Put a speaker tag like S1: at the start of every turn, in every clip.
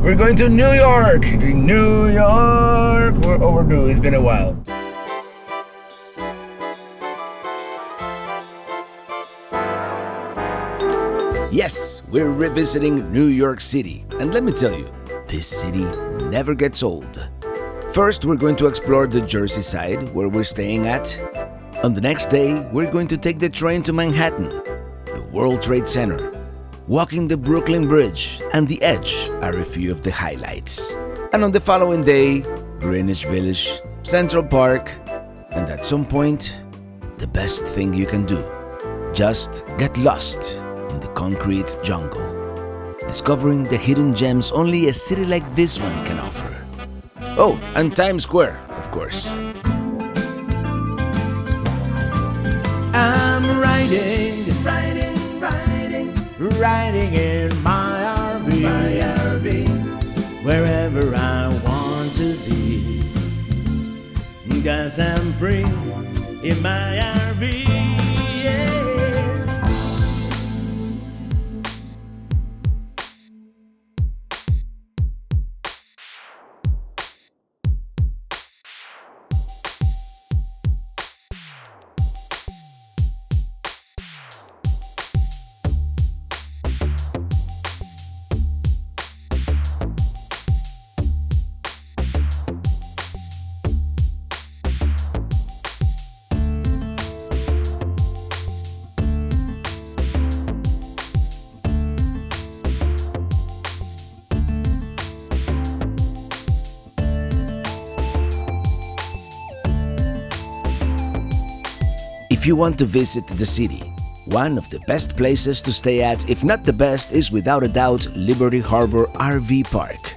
S1: We're going to New York! To New York! We're overdue, it's been a while.
S2: Yes, we're revisiting New York City, and let me tell you, this city never gets old. First, we're going to explore the Jersey side, where we're staying at. On the next day, we're going to take the train to Manhattan, the World Trade Center. Walking the Brooklyn Bridge and the Edge are a few of the highlights. And on the following day, Greenwich Village, Central Park, and at some point, the best thing you can do, just get lost in the concrete jungle, discovering the hidden gems only a city like this one can offer. Oh, and Times Square, of course.
S3: I'm riding in my RV, wherever I want to be, 'cause I'm free in my RV.
S2: If you want to visit the city, one of the best places to stay at, if not the best, is without a doubt Liberty Harbor RV Park.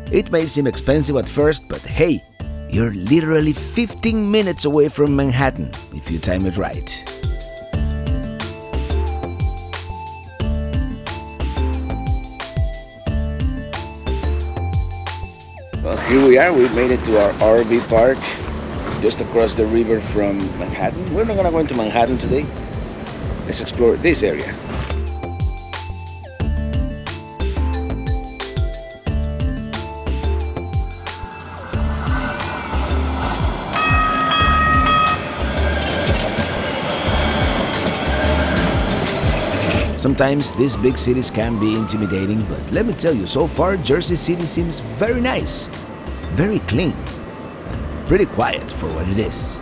S2: It may seem expensive at first, but hey, you're literally 15 minutes away from Manhattan if you time it right.
S1: Well, here we are, we've made it to our RV park, just across the river from Manhattan. We're not gonna go into Manhattan today. Let's explore this area.
S2: Sometimes these big cities can be intimidating, but let me tell you, so far Jersey City seems very nice, very clean, and pretty quiet for what it is.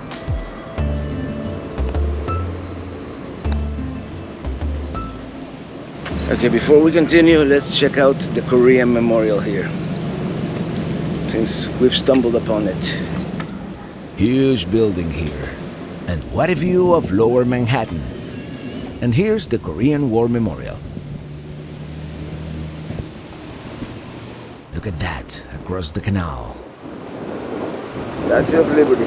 S1: Okay, before we continue, let's check out the Korean memorial here, since we've stumbled upon it.
S2: Huge building here, and what a view of Lower Manhattan. And here's the Korean War Memorial. Look at that, across the canal.
S1: Statue of Liberty.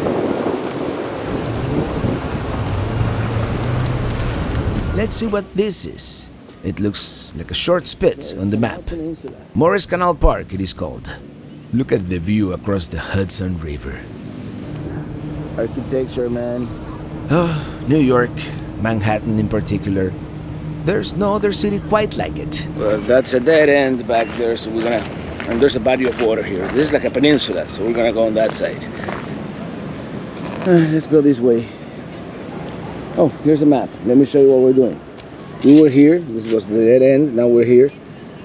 S2: Let's see what this is. It looks like a short spit on the map. Morris Canal Park, it is called. Look at the view across the Hudson River.
S1: Architecture, man.
S2: Oh, New York, Manhattan in particular. There's no other city quite like it.
S1: Well, that's a dead end back there, so and there's a body of water here. This is like a peninsula, so we're gonna go on that side. Let's go this way. Oh, here's a map. Let me show you what we're doing. We were here, this was the dead end, now we're here.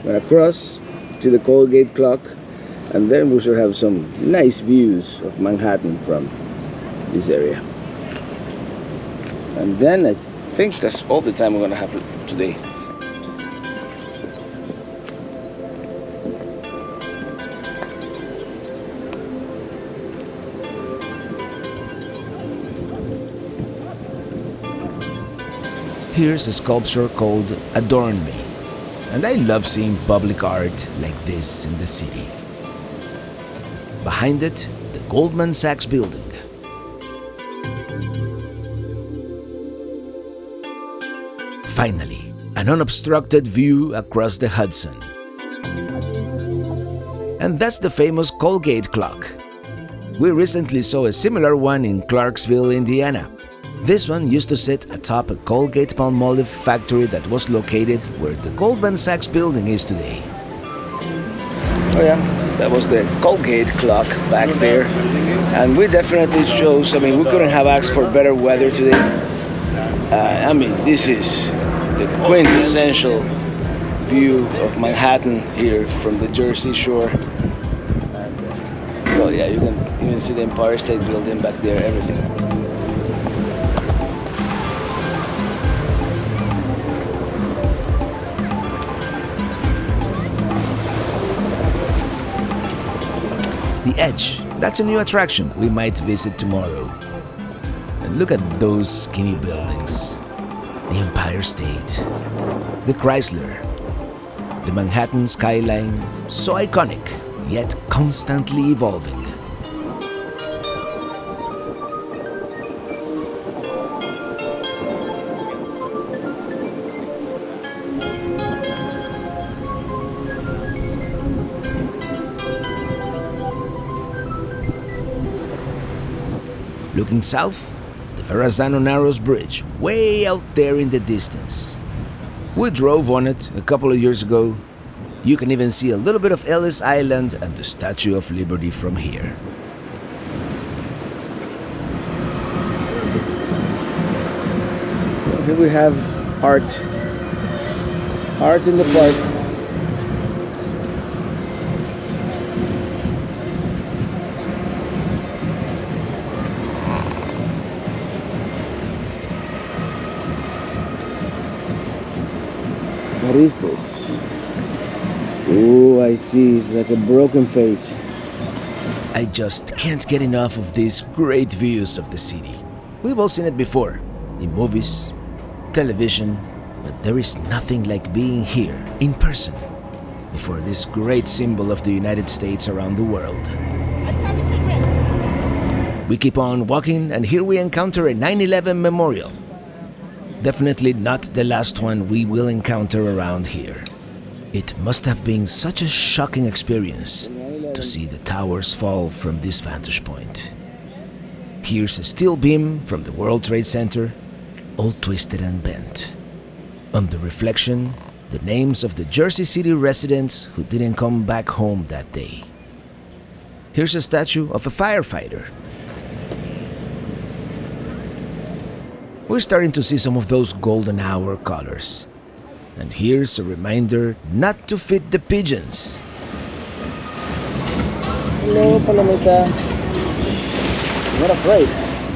S1: We're gonna cross to the Colgate clock, and then we should have some nice views of Manhattan from this area. And then I think that's all the time we're gonna have today.
S2: Here's a sculpture called Adorn Me, and I love seeing public art like this in the city. Behind it, the Goldman Sachs building. Finally, an unobstructed view across the Hudson. And that's the famous Colgate clock. We recently saw a similar one in Clarksville, Indiana. This one used to sit atop a Colgate-Palmolive factory that was located where the Goldman Sachs building is today.
S1: Oh yeah, that was the Colgate clock back there. And we definitely chose, I mean, we couldn't have asked for better weather today. I mean, this is the quintessential view of Manhattan here from the Jersey Shore. Well, yeah, you can even see the Empire State Building back there, everything.
S2: The Edge, that's a new attraction we might visit tomorrow. And look at those skinny buildings. The Empire State, the Chrysler, the Manhattan skyline, so iconic, yet constantly evolving. Looking south, the Verrazano Narrows Bridge, way out there in the distance. We drove on it a couple of years ago. You can even see a little bit of Ellis Island and the Statue of Liberty from here.
S1: Here we have art. Art in the park. What is this? Oh, I see. It's like a broken face.
S2: I just can't get enough of these great views of the city. We've all seen it before, in movies, television, but there is nothing like being here, in person, before this great symbol of the United States around the world. We keep on walking, and here we encounter a 9/11 memorial. Definitely not the last one we will encounter around here. It must have been such a shocking experience to see the towers fall from this vantage point. Here's a steel beam from the World Trade Center, all twisted and bent. On the reflection, the names of the Jersey City residents who didn't come back home that day. Here's a statue of a firefighter. We're starting to see some of those golden hour colors. And here's a reminder not to feed the pigeons.
S1: Hello, Palomita. I'm not afraid.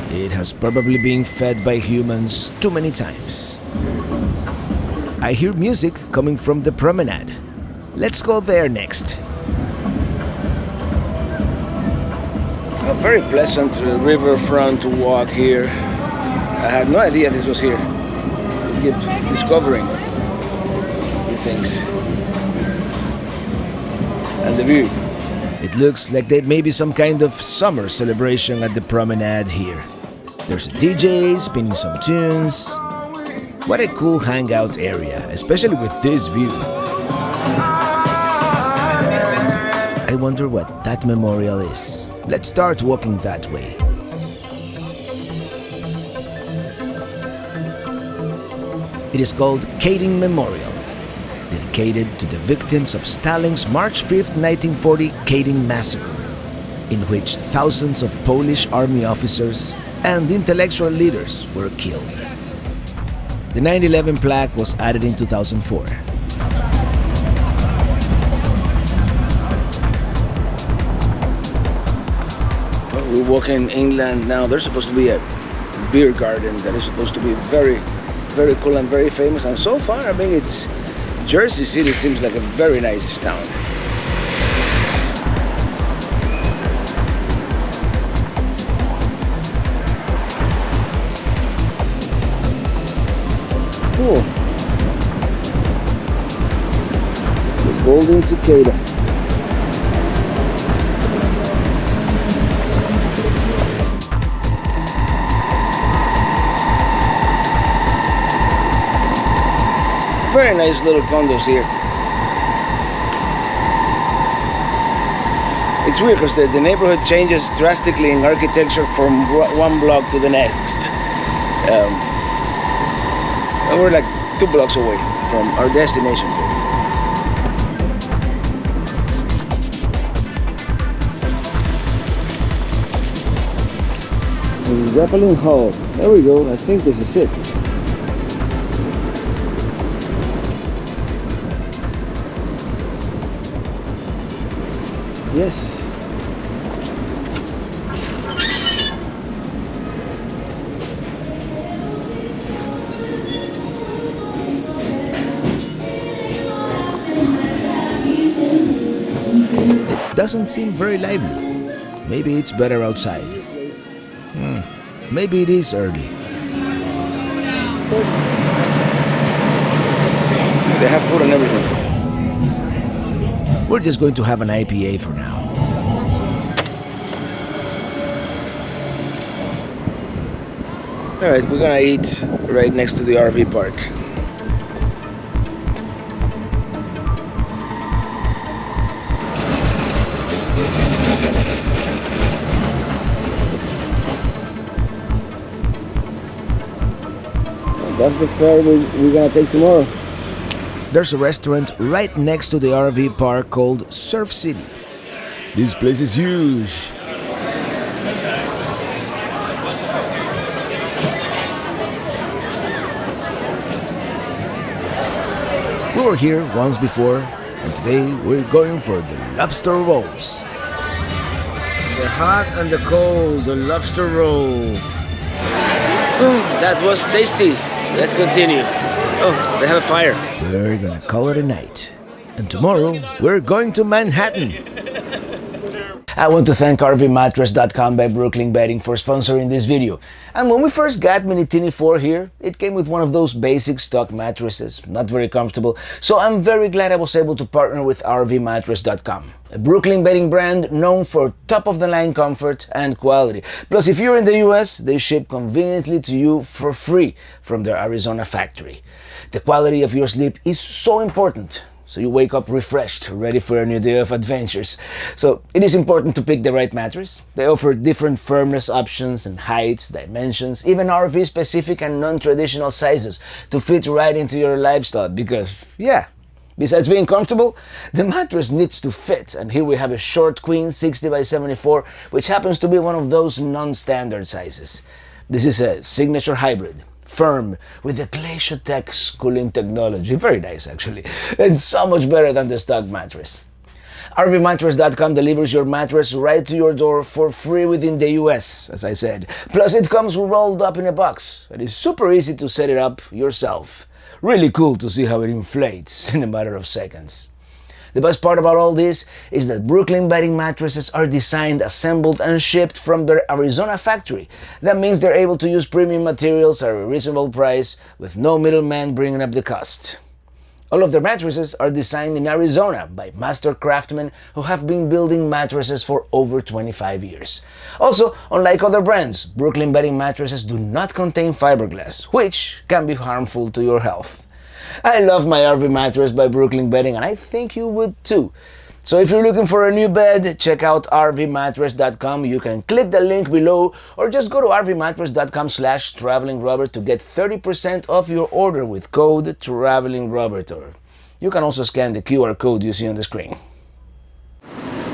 S2: It has probably been fed by humans too many times. I hear music coming from the promenade. Let's go there next.
S1: Very pleasant riverfront to walk here. I had no idea this was here. We keep discovering new things. And the view.
S2: It looks like there may be some kind of summer celebration at the promenade here. There's a DJ spinning some tunes. What a cool hangout area, especially with this view. I wonder what that memorial is. Let's start walking that way. It is called Kading Memorial, dedicated to the victims of Stalin's March 5, 1940 Kading massacre, in which thousands of Polish army officers and intellectual leaders were killed. The 9/11 plaque was added in 2004.
S1: We're walking inland now. There's supposed to be a beer garden that is supposed to be very, very cool and very famous. And so far, I mean, it's Jersey City seems like a very nice town. Cool. The golden cicada. Very nice little condos here. It's weird because the neighborhood changes drastically in architecture from one block to the next. And we're like 2 blocks away from our destination. Zeppelin Hall. There we go. I think this is it. Yes.
S2: It doesn't seem very lively. Maybe it's better outside. Maybe it is early.
S1: They have food and everything.
S2: We're just going to have an IPA for now.
S1: Alright, we're gonna eat right next to the RV park. That's the ferry we're gonna take tomorrow.
S2: There's a restaurant right next to the RV park called Surf City. This place is huge. We were here once before, and today we're going for the lobster rolls.
S1: The hot and the cold, the lobster roll. That was tasty. Let's continue. Oh, they have a fire.
S2: We're gonna call it a night. And tomorrow, we're going to Manhattan. I want to thank RVMattress.com by Brooklyn Bedding for sponsoring this video. And when we first got Mini Tini 4 here, it came with one of those basic stock mattresses, not very comfortable, so I'm very glad I was able to partner with RVMattress.com, a Brooklyn bedding brand known for top-of-the-line comfort and quality. Plus, if you're in the US, they ship conveniently to you for free from their Arizona factory. The quality of your sleep is so important, so you wake up refreshed, ready for a new day of adventures. So it is important to pick the right mattress. They offer different firmness options and heights, dimensions, even RV-specific and non-traditional sizes to fit right into your lifestyle because, yeah, besides being comfortable, the mattress needs to fit. And here we have a short queen 60 by 74, which happens to be one of those non-standard sizes. This is a signature hybrid. Firm with the Glacier Tech's cooling technology. Very nice actually. And so much better than the stock mattress. RVMattress.com delivers your mattress right to your door for free within the US, as I said. Plus it comes rolled up in a box. It is super easy to set it up yourself. Really cool to see how it inflates in a matter of seconds. The best part about all this is that Brooklyn bedding mattresses are designed, assembled, and shipped from their Arizona factory. That means they're able to use premium materials at a reasonable price with no middleman bringing up the cost. All of their mattresses are designed in Arizona by master craftsmen who have been building mattresses for over 25 years. Also, unlike other brands, Brooklyn bedding mattresses do not contain fiberglass, which can be harmful to your health. I love my RV mattress by Brooklyn Bedding, and I think you would too. So if you're looking for a new bed, check out RVMattress.com. You can click the link below or just go to RVMattress.com/TravelingRobert to get 30% off your order with code TravelingRobert. Or you can also scan the QR code you see on the screen.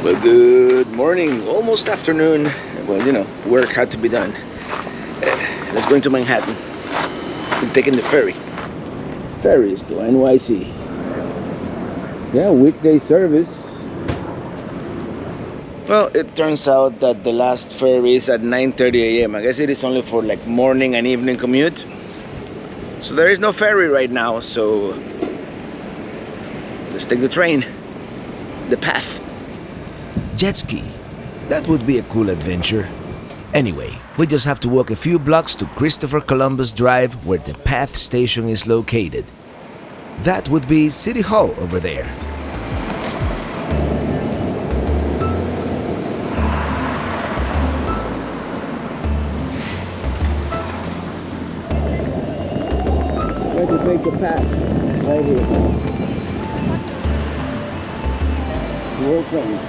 S1: Well, good morning. Almost afternoon. Well, you know, work had to be done. Let's go into Manhattan. We're taking the ferry. Ferries to NYC. Yeah, weekday service. Well, it turns out that the last ferry is at 9:30 a.m. I guess it is only for like morning and evening commute. So there is no ferry right now, so let's take the train. The path.
S2: Jet ski. That would be a cool adventure. Anyway, we just have to walk a few blocks to Christopher Columbus Drive where the PATH station is located. That would be City Hall over there.
S1: We're going to take the path right here. To all trains.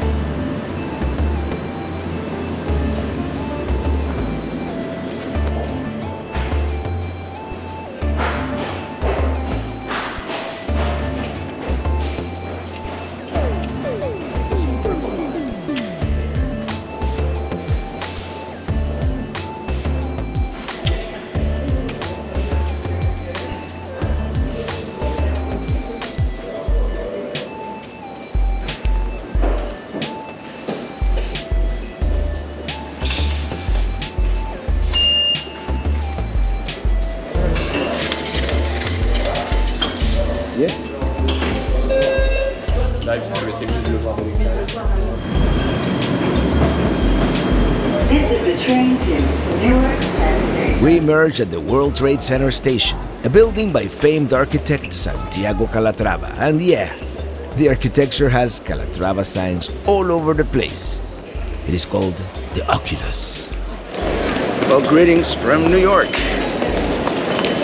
S2: We emerge at the World Trade Center station, a building by famed architect Santiago Calatrava. And yeah, the architecture has Calatrava signs all over the place. It is called the Oculus.
S1: Well, greetings from New York.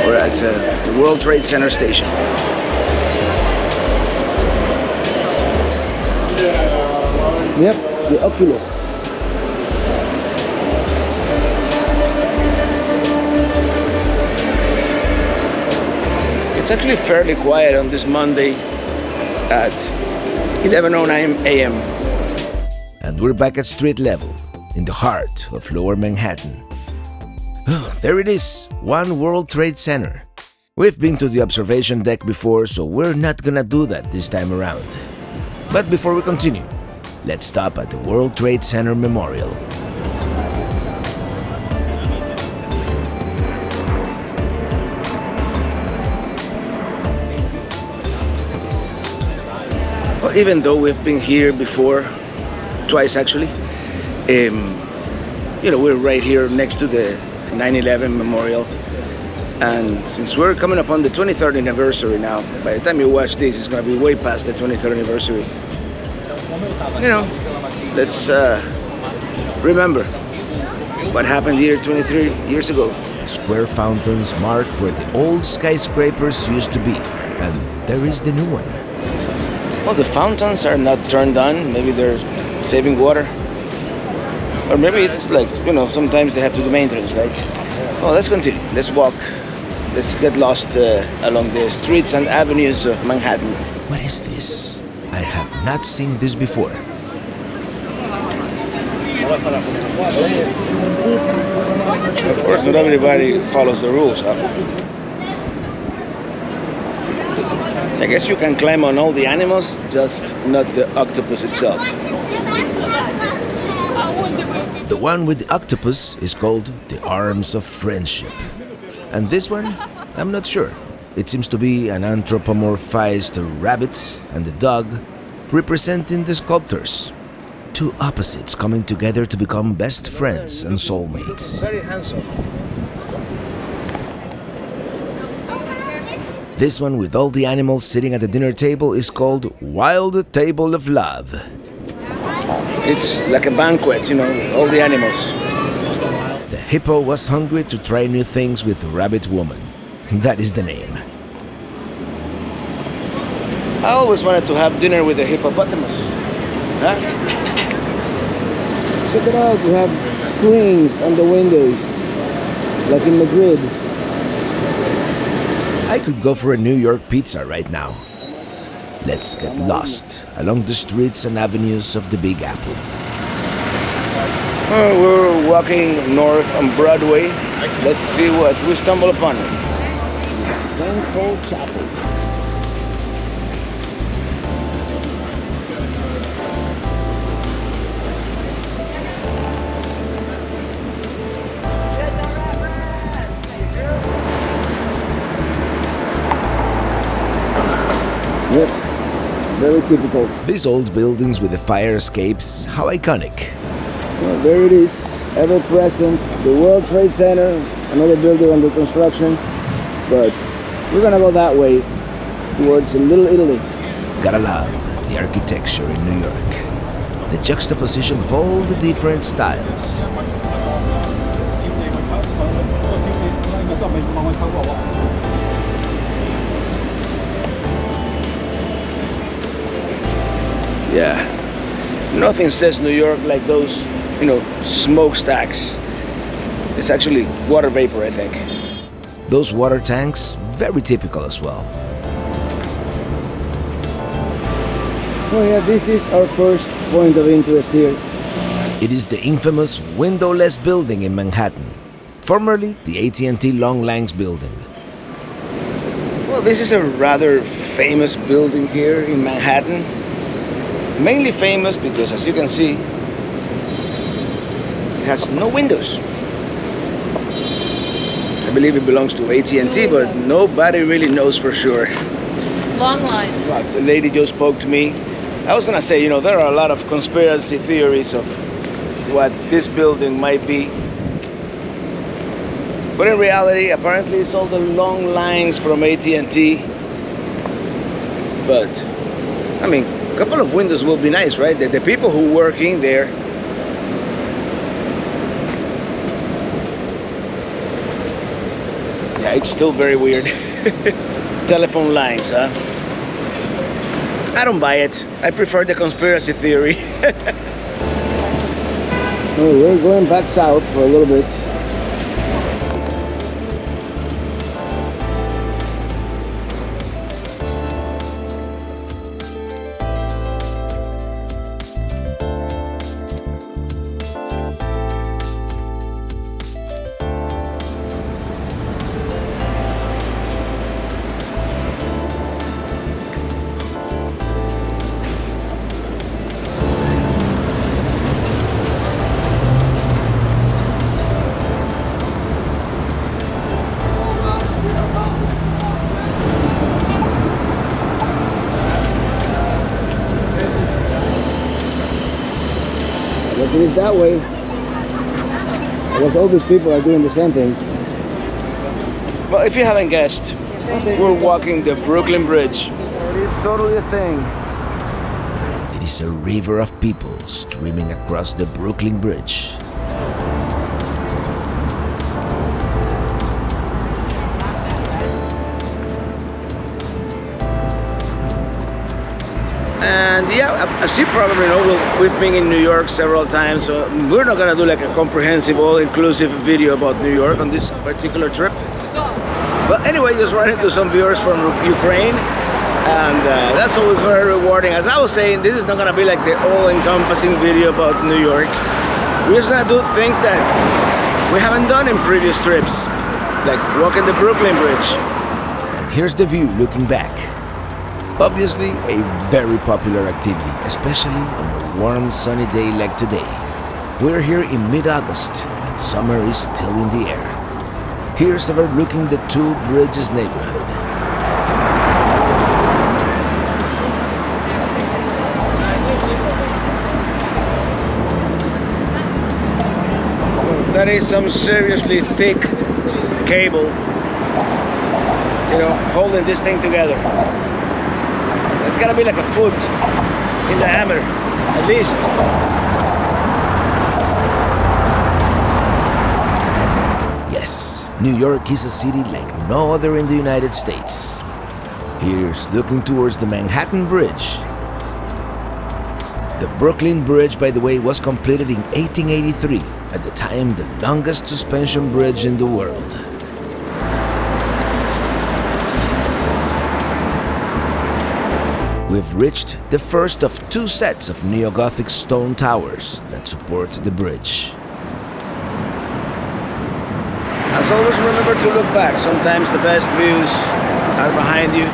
S1: We're at the World Trade Center station. Yep, the Oculus. It's actually fairly quiet on this Monday at 11:09 a.m.
S2: And we're back at street level, in the heart of Lower Manhattan. Oh, there it is, One World Trade Center. We've been to the observation deck before, so we're not gonna do that this time around. But before we continue, let's stop at the World Trade Center Memorial.
S1: Well, even though we've been here before, twice actually, we're right here next to the 9/11 memorial. And since we're coming up on the 23rd anniversary now, by the time you watch this, it's going to be way past the 23rd anniversary. Let's remember what happened here 23 years ago.
S2: The square fountains mark where the old skyscrapers used to be, and there is the new one.
S1: Well, the fountains are not turned on. Maybe they're saving water. Or maybe it's like, sometimes they have to do maintenance, right? Well, let's continue. Let's walk. Let's get lost along the streets and avenues of Manhattan.
S2: What is this? I have not seen this before.
S1: Of course, not everybody follows the rules, huh? I guess you can climb on all the animals, just not the octopus itself.
S2: The one with the octopus is called the Arms of Friendship. And this one, I'm not sure. It seems to be an anthropomorphized rabbit and the dog representing the sculptors. Two opposites coming together to become best friends and soulmates.
S1: Very handsome.
S2: This one with all the animals sitting at the dinner table is called Wild Table of Love.
S1: It's like a banquet, all the animals.
S2: The hippo was hungry to try new things with Rabbit Woman. That is the name.
S1: I always wanted to have dinner with a hippopotamus. Huh? Check it out, we have screens on the windows, like in Madrid.
S2: I could go for a New York pizza right now. Let's get lost along the streets and avenues of the Big Apple.
S1: We're walking north on Broadway. Let's see what we stumble upon. St. Paul Chapel. Yep, very typical.
S2: These old buildings with the fire escapes, how iconic.
S1: Well, there it is, ever present, the World Trade Center, another building under construction, but we're gonna go that way, towards Little Italy.
S2: Gotta love the architecture in New York. The juxtaposition of all the different styles.
S1: Yeah, nothing says New York like those, smokestacks. It's actually water vapor, I think.
S2: Those water tanks, very typical as well.
S1: Oh yeah, this is our first point of interest here.
S2: It is the infamous Windowless building in Manhattan, formerly the AT&T Long Lines building.
S1: Well, this is a rather famous building here in Manhattan. Mainly famous because, as you can see, it has no windows. I believe it belongs to AT&T, but nobody really knows for sure.
S4: Long lines.
S1: Well, the lady just spoke to me. I was gonna say, there are a lot of conspiracy theories of what this building might be. But in reality, apparently it's all the long lines from AT&T. But, I mean, a couple of windows will be nice, right? The people who work in there. Yeah, it's still very weird. Telephone lines, huh? I don't buy it. I prefer the conspiracy theory. Oh, we're going back south for a little bit. It is that way. I guess all these people are doing the same thing. Well, if you haven't guessed, we're walking the Brooklyn Bridge. It is totally a thing.
S2: It is a river of people streaming across the Brooklyn Bridge.
S1: And yeah, as you probably know, we've been in New York several times, so we're not gonna do like a comprehensive, all-inclusive video about New York on this particular trip. But anyway, just ran into some viewers from Ukraine, and that's always very rewarding. As I was saying, this is not gonna be like the all-encompassing video about New York. We're just gonna do things that we haven't done in previous trips, like walking the Brooklyn Bridge.
S2: And here's the view looking back. Obviously, a very popular activity, especially on a warm, sunny day like today. We're here in mid-August, and summer is still in the air. Here's overlooking the Two Bridges neighborhood.
S1: That is some seriously thick cable, you know, holding this thing together. It's gotta be like a foot in diameter, at least.
S2: Yes, New York is a city like no other in the United States. Here's looking towards the Manhattan Bridge. The Brooklyn Bridge, by the way, was completed in 1883, at the time the longest suspension bridge in the world. We've reached the first of two sets of neo-Gothic stone towers that support the bridge.
S1: As always, remember to look back. Sometimes the best views are behind you.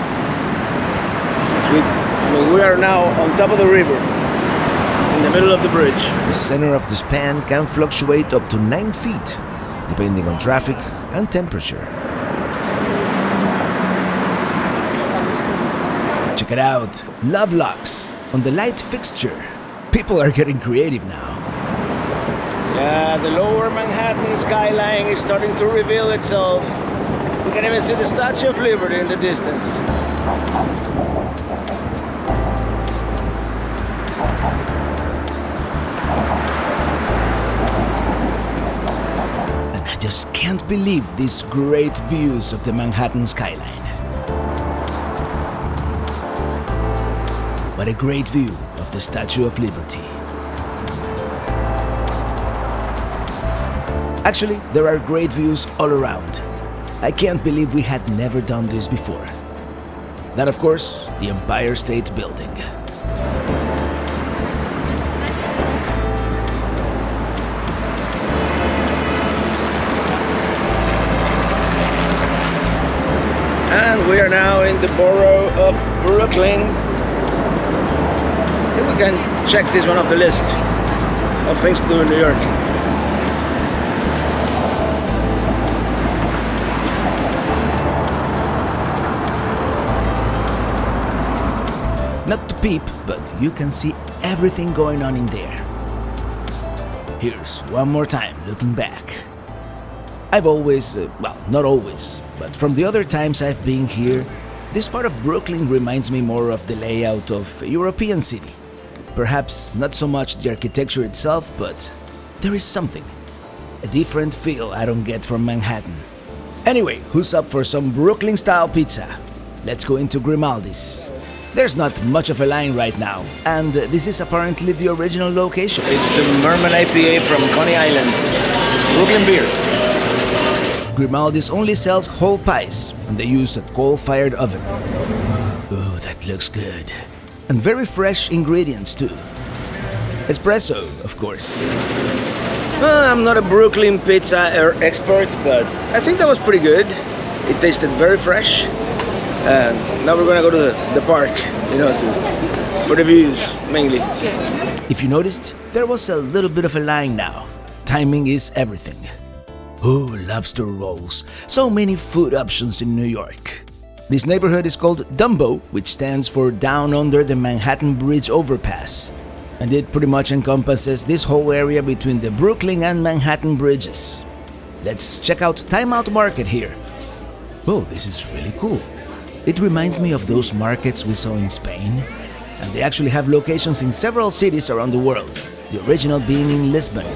S1: We are now on top of the river, in the middle of the bridge.
S2: The center of the span can fluctuate up to 9 feet, depending on traffic and temperature. Check it out, love locks on the light fixture. People are getting creative now.
S1: Yeah, the lower Manhattan skyline is starting to reveal itself. We can even see the Statue of Liberty in the distance.
S2: And I just can't believe these great views of the Manhattan skyline. What a great view of the Statue of Liberty. Actually, there are great views all around. I can't believe we had never done this before. That, of course, the Empire State Building.
S1: And we are now in the borough of Brooklyn. We can check this one off the list of things to do in New York.
S2: Not to peep, but you can see everything going on in there. Here's one more time looking back. I've always, well, not always, but from the other times I've been here, this part of Brooklyn reminds me more of the layout of a European city. Perhaps not so much the architecture itself, but there is something. A different feel I don't get from Manhattan. Anyway, who's up for some Brooklyn-style pizza? Let's go into Grimaldi's. There's not much of a line right now, and this is apparently the original location.
S1: It's a Merman IPA from Coney Island. Brooklyn beer.
S2: Grimaldi's only sells whole pies, and they use a coal-fired oven. Ooh, that looks good. And very fresh ingredients too. Espresso, of course.
S1: Well, I'm not a Brooklyn pizza expert, but I think that was pretty good. It tasted very fresh. And now we're gonna go to the park, for the views, mainly.
S2: If you noticed, there was a little bit of a line now. Timing is everything. Ooh, lobster rolls. So many food options in New York. This neighborhood is called DUMBO, which stands for Down Under the Manhattan Bridge Overpass. And it pretty much encompasses this whole area between the Brooklyn and Manhattan bridges. Let's check out Time Out Market here. Oh, this is really cool. It reminds me of those markets we saw in Spain. And they actually have locations in several cities around the world, the original being in Lisbon.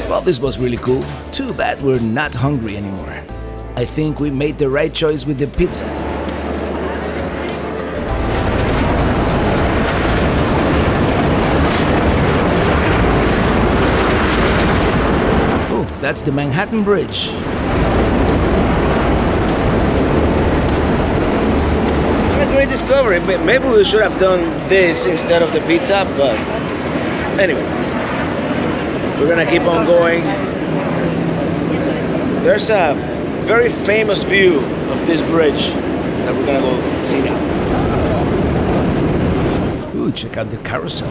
S2: Well, this was really cool. Too bad we're not hungry anymore. I think we made the right choice with the pizza. Oh, that's the Manhattan Bridge.
S1: What a great discovery. Maybe we should have done this instead of the pizza, but anyway. We're gonna keep on going. There's a very famous view of this bridge that we're gonna go see now.
S2: Ooh, check out the carousel.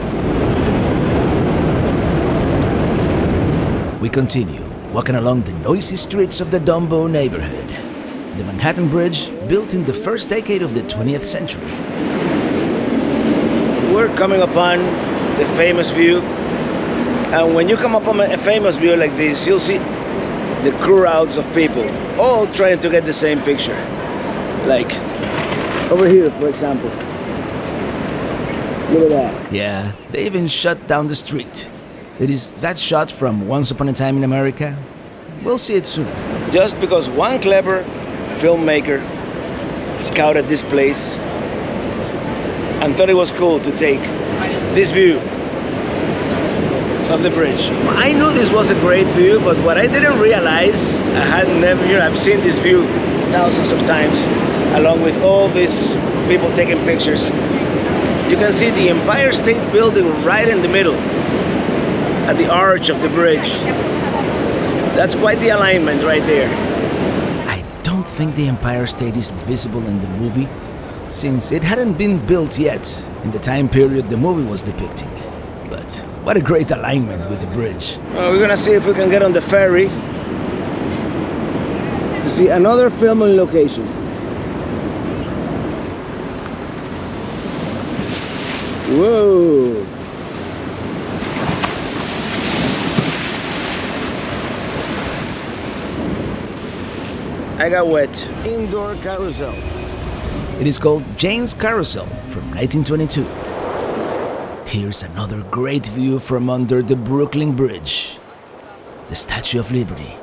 S2: We continue, walking along the noisy streets of the DUMBO neighborhood. The Manhattan Bridge, built in the first decade of the 20th century.
S1: We're coming upon the famous view. And when you come up on a famous view like this, you'll see the crowds of people, all trying to get the same picture. Like over here, for example. Look at that.
S2: Yeah, they even shut down the street. It is that shot from Once Upon a Time in America. We'll see it soon.
S1: Just because one clever filmmaker scouted this place and thought it was cool to take this view of the bridge. I knew this was a great view, but what I didn't realize, I've seen this view thousands of times, along with all these people taking pictures. You can see the Empire State Building right in the middle, at the arch of the bridge. That's quite the alignment right there.
S2: I don't think the Empire State is visible in the movie, since it hadn't been built yet in the time period the movie was depicting. But what a great alignment with the bridge.
S1: We're gonna see if we can get on the ferry to see another filming location. Whoa! I got wet. Indoor carousel.
S2: It is called Jane's Carousel from 1922. Here's another great view from under the Brooklyn Bridge. The Statue of Liberty.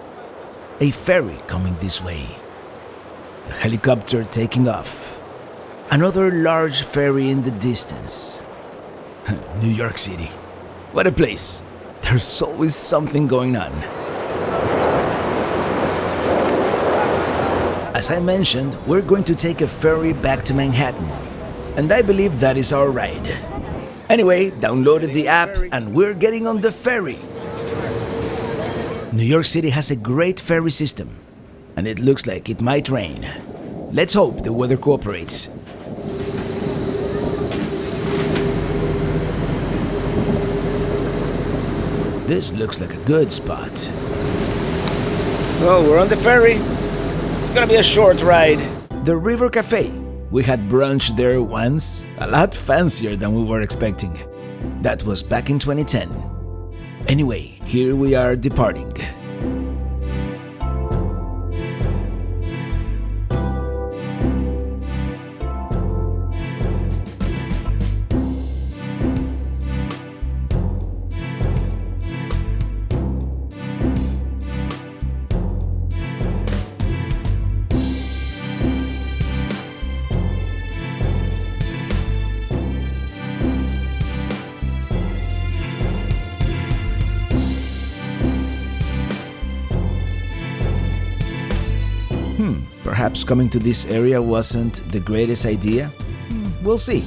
S2: A ferry coming this way. A helicopter taking off. Another large ferry in the distance. New York City. What a place. There's always something going on. As I mentioned, we're going to take a ferry back to Manhattan. And I believe that is our ride. Anyway, downloaded the app and we're getting on the ferry. New York City has a great ferry system, and it looks like it might rain. Let's hope the weather cooperates. This looks like a good spot.
S1: Well, we're on the ferry. It's gonna be a short ride.
S2: The River Cafe. We had brunch there once, a lot fancier than we were expecting. That was back in 2010. Anyway, here we are departing. Perhaps coming to this area wasn't the greatest idea? We'll see.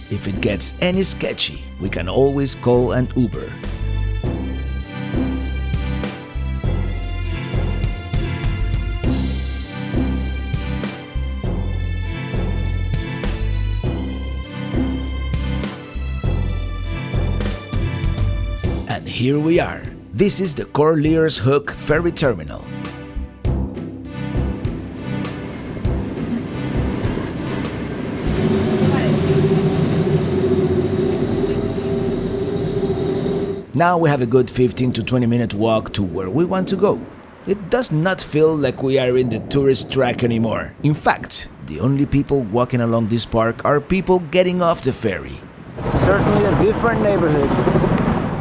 S2: If it gets any sketchy, we can always call an Uber. And here we are. This is the Corlears Hook Ferry Terminal. Now we have a good 15 to 20 minute walk to where we want to go. It does not feel like we are in the tourist track anymore. In fact, the only people walking along this park are people getting off the ferry.
S1: Certainly a different neighborhood.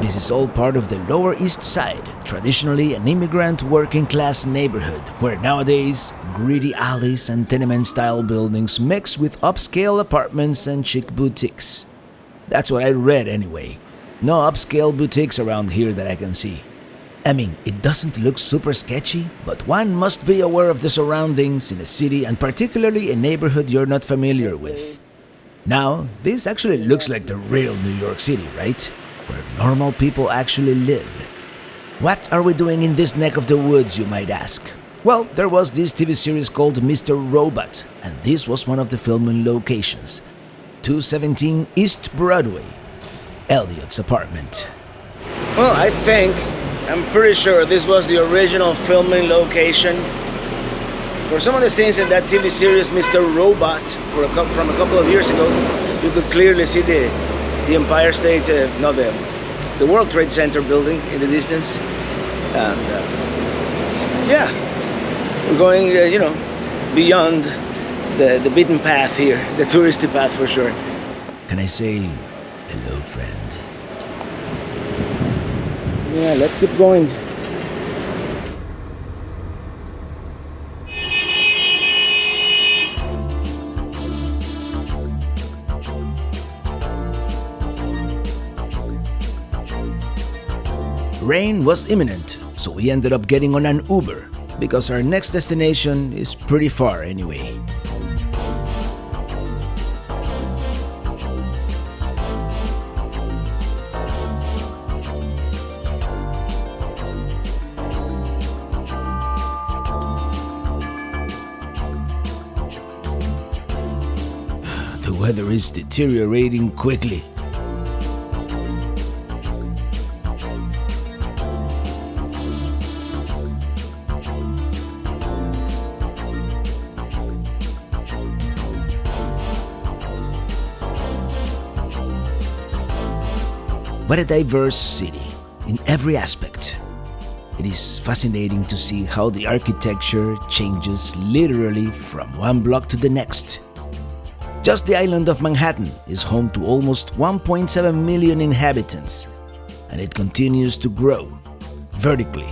S2: This is all part of the Lower East Side, traditionally an immigrant working class neighborhood, where nowadays greedy alleys and tenement-style buildings mix with upscale apartments and chic boutiques. That's what I read anyway. No upscale boutiques around here that I can see. I mean, it doesn't look super sketchy, but one must be aware of the surroundings in a city and particularly a neighborhood you're not familiar with. Now, this actually looks like the real New York City, right? Where normal people actually live. What are we doing in this neck of the woods, you might ask? Well, there was this TV series called Mr. Robot, and this was one of the filming locations. 217 East Broadway. Elliot's apartment.
S1: Well, I'm pretty sure this was the original filming location for some of the scenes in that TV series, Mr. Robot, from a couple of years ago. You could clearly see the Empire State, the World Trade Center building in the distance. And yeah, we're going, beyond the beaten path here, the touristy path for sure.
S2: Can I say hello, friend?
S1: Yeah, let's keep going.
S2: Rain was imminent, so we ended up getting on an Uber, because our next destination is pretty far anyway. The weather is deteriorating quickly. What a diverse city, in every aspect. It is fascinating to see how the architecture changes literally from one block to the next. Just the island of Manhattan is home to almost 1.7 million inhabitants, and it continues to grow vertically.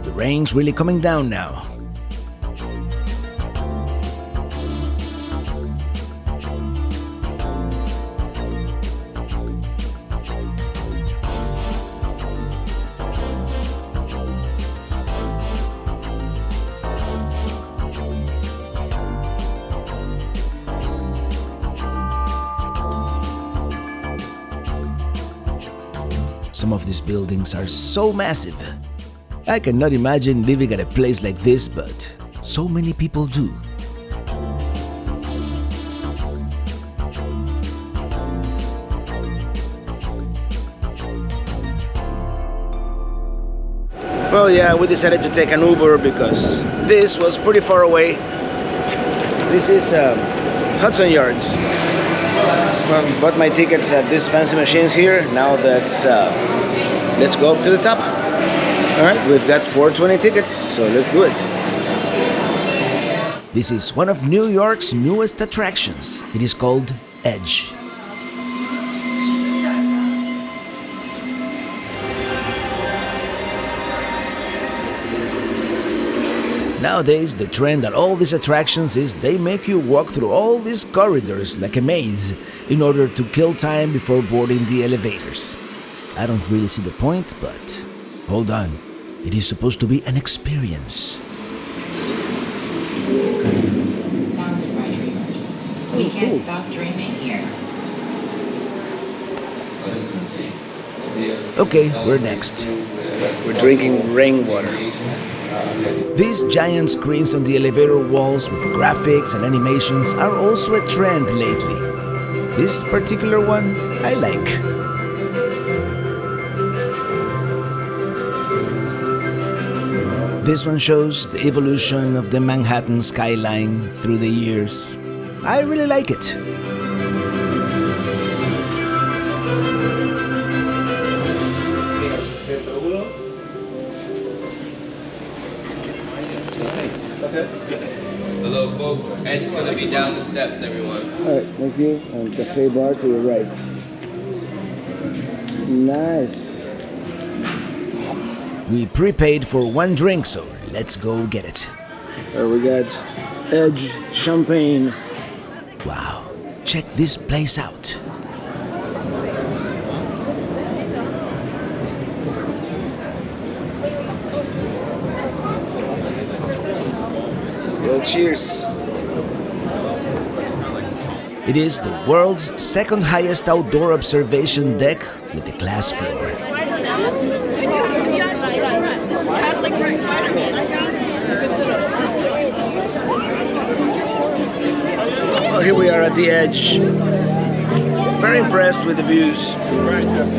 S2: The rain's really coming down now. Some of these buildings are so massive. I cannot imagine living at a place like this, but so many people do.
S1: Well, yeah, we decided to take an Uber because this was pretty far away. This is Hudson Yards. Well, bought my tickets at these fancy machines here. Now that's let's go up to the top. All right, we've got 420 tickets, so let's do it.
S2: This is one of New York's newest attractions. It is called Edge. Nowadays, the trend at all these attractions is they make you walk through all these corridors like a maze in order to kill time before boarding the elevators. I don't really see the point, but hold on. It is supposed to be an experience.
S5: Founded by dreamers. We can't stop dreaming here.
S2: Okay, we're next.
S1: We're drinking rainwater.
S2: These giant screens on the elevator walls with graphics and animations are also a trend lately. This particular one I like. This one shows the evolution of the Manhattan skyline through the years. I really like it.
S6: Hello folks, Ed's gonna be down the steps, everyone.
S1: Alright, thank you. And cafe bar to your right. Nice.
S2: We prepaid for one drink, so let's go get it.
S1: We got Edge Champagne.
S2: Wow, check this place out.
S1: Well, cheers.
S2: It is the world's second highest outdoor observation deck with a glass floor.
S1: Well, here we are at the Edge. Very impressed with the views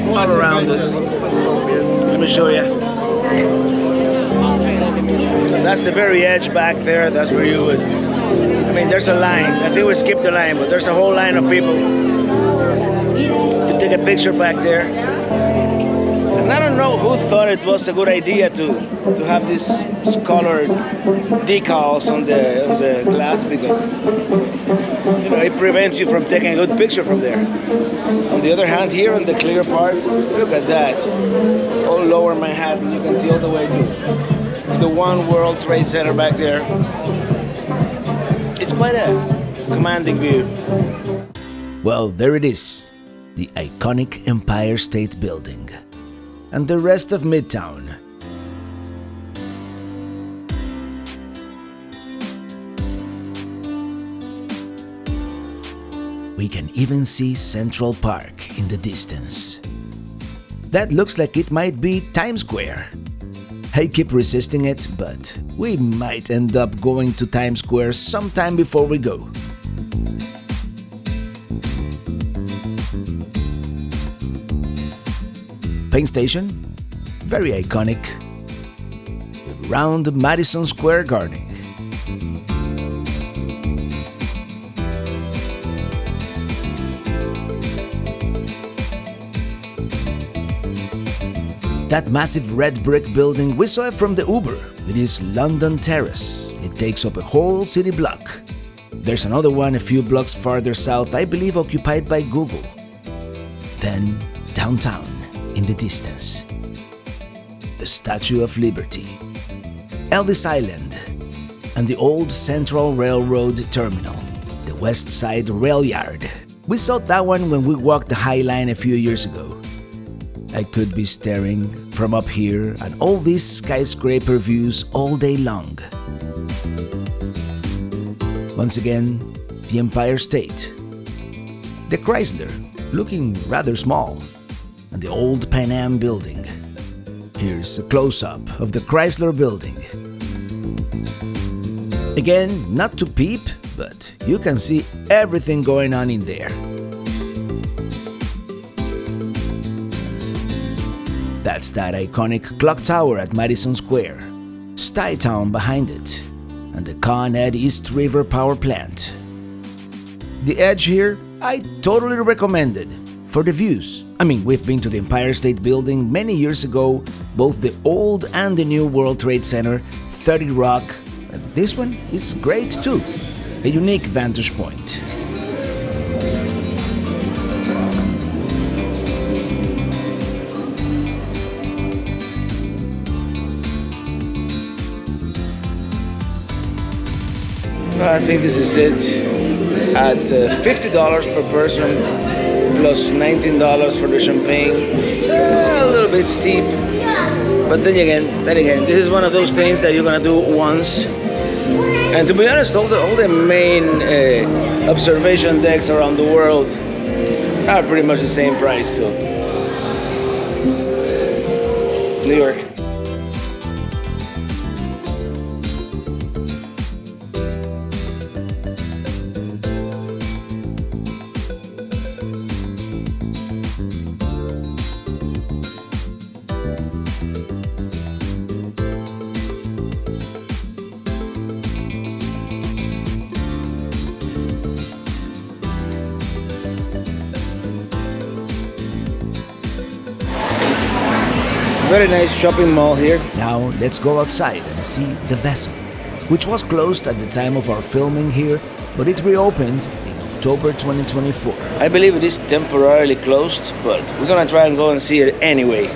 S1: all around us. Let me show you. That's the very edge back there. That's where you would. I mean, there's a line. I think we skipped the line, but there's a whole line of people to take a picture back there. And I don't know who thought it was a good idea to have these colored decals on the glass, because you know it prevents you from taking a good picture from there. On the other hand, here on the clear part, look at that. All lower Manhattan, you can see all the way to the One World Trade Center back there. It's quite a commanding view.
S2: Well, there it is, the iconic Empire State Building, and the rest of Midtown. We can even see Central Park in the distance. That looks like it might be Times Square. I keep resisting it, but we might end up going to Times Square sometime before we go. Penn Station, very iconic. The round Madison Square Garden. That massive red brick building, we saw it from the Uber. It is London Terrace. It takes up a whole city block. There's another one a few blocks farther south, I believe occupied by Google. Then, downtown, in the distance. The Statue of Liberty. Ellis Island. And the old Central Railroad Terminal. The West Side Rail Yard. We saw that one when we walked the High Line a few years ago. I could be staring from up here at all these skyscraper views all day long. Once again, the Empire State. The Chrysler, looking rather small. and the old Pan Am building. Here's a close-up of the Chrysler building. Again, not to peep, but you can see everything going on in there. That's that iconic clock tower at Madison Square, Stuytown behind it, and the Con Ed East River power plant. The edge here, I totally recommend it for the views. I mean, we've been to the Empire State Building many years ago, both the old and the new World Trade Center, 30 Rock, and this one is great too. A unique vantage point.
S1: I think this is it. At $50 per person, plus $19 for the champagne. A little bit steep, but then again, this is one of those things that you're gonna do once. And to be honest, all the main observation decks around the world are pretty much the same price. So, New York. Very nice shopping mall here.
S2: Now let's go outside and see the vessel, which was closed at the time of our filming here, but it reopened in October 2024.
S1: I believe it is temporarily closed, but we're gonna try and go and see it anyway.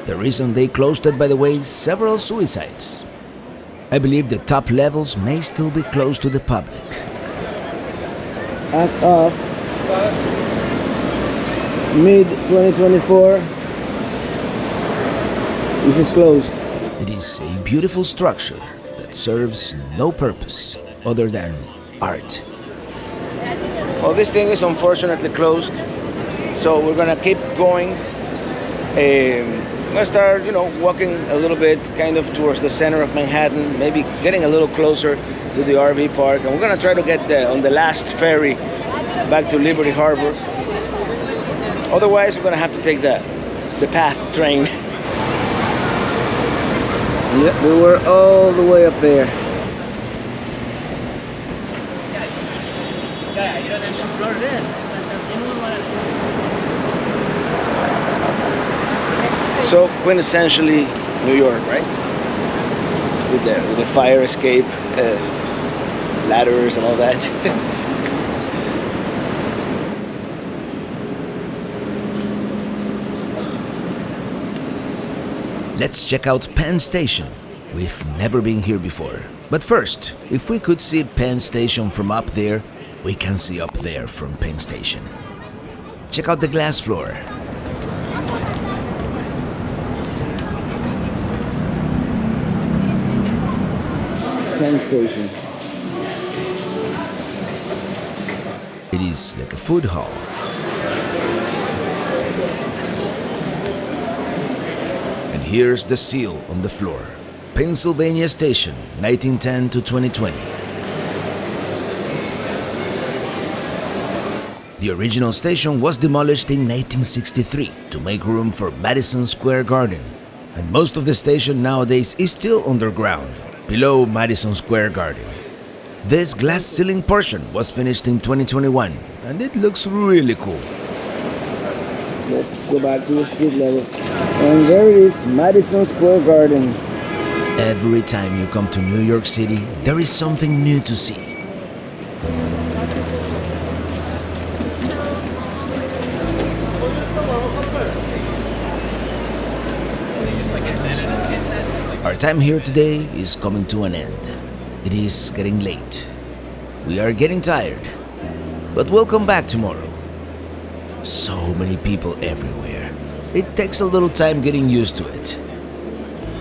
S2: The reason they closed it, by the way, is several suicides. I believe the top levels may still be closed to the public.
S1: As of mid-2024, this is closed.
S2: It is a beautiful structure that serves no purpose other than art.
S1: Well, this thing is unfortunately closed, so we're gonna keep going. I'm gonna start, walking a little bit kind of towards the center of Manhattan, maybe getting a little closer to the RV park, and we're gonna try to get on the last ferry back to Liberty Harbor. Otherwise, we're gonna have to take the PATH train. Yep, we were all the way up there. So quintessentially New York, right? With the fire escape, ladders and all that.
S2: Let's check out Penn Station. We've never been here before. But first, if we could see Penn Station from up there, we can see up there from Penn Station. Check out the glass floor.
S1: Penn Station.
S2: It is like a food hall. And here's the seal on the floor. Pennsylvania Station, 1910 to 2020. The original station was demolished in 1963 to make room for Madison Square Garden, and most of the station nowadays is still underground, below Madison Square Garden. This glass ceiling portion was finished in 2021, and it looks really cool.
S1: Let's go back to the street level. And there it is, Madison Square Garden.
S2: Every time you come to New York City, there is something new to see. Our time here today is coming to an end. It is getting late. We are getting tired. But we'll come back tomorrow. So many people everywhere. It takes a little time getting used to it.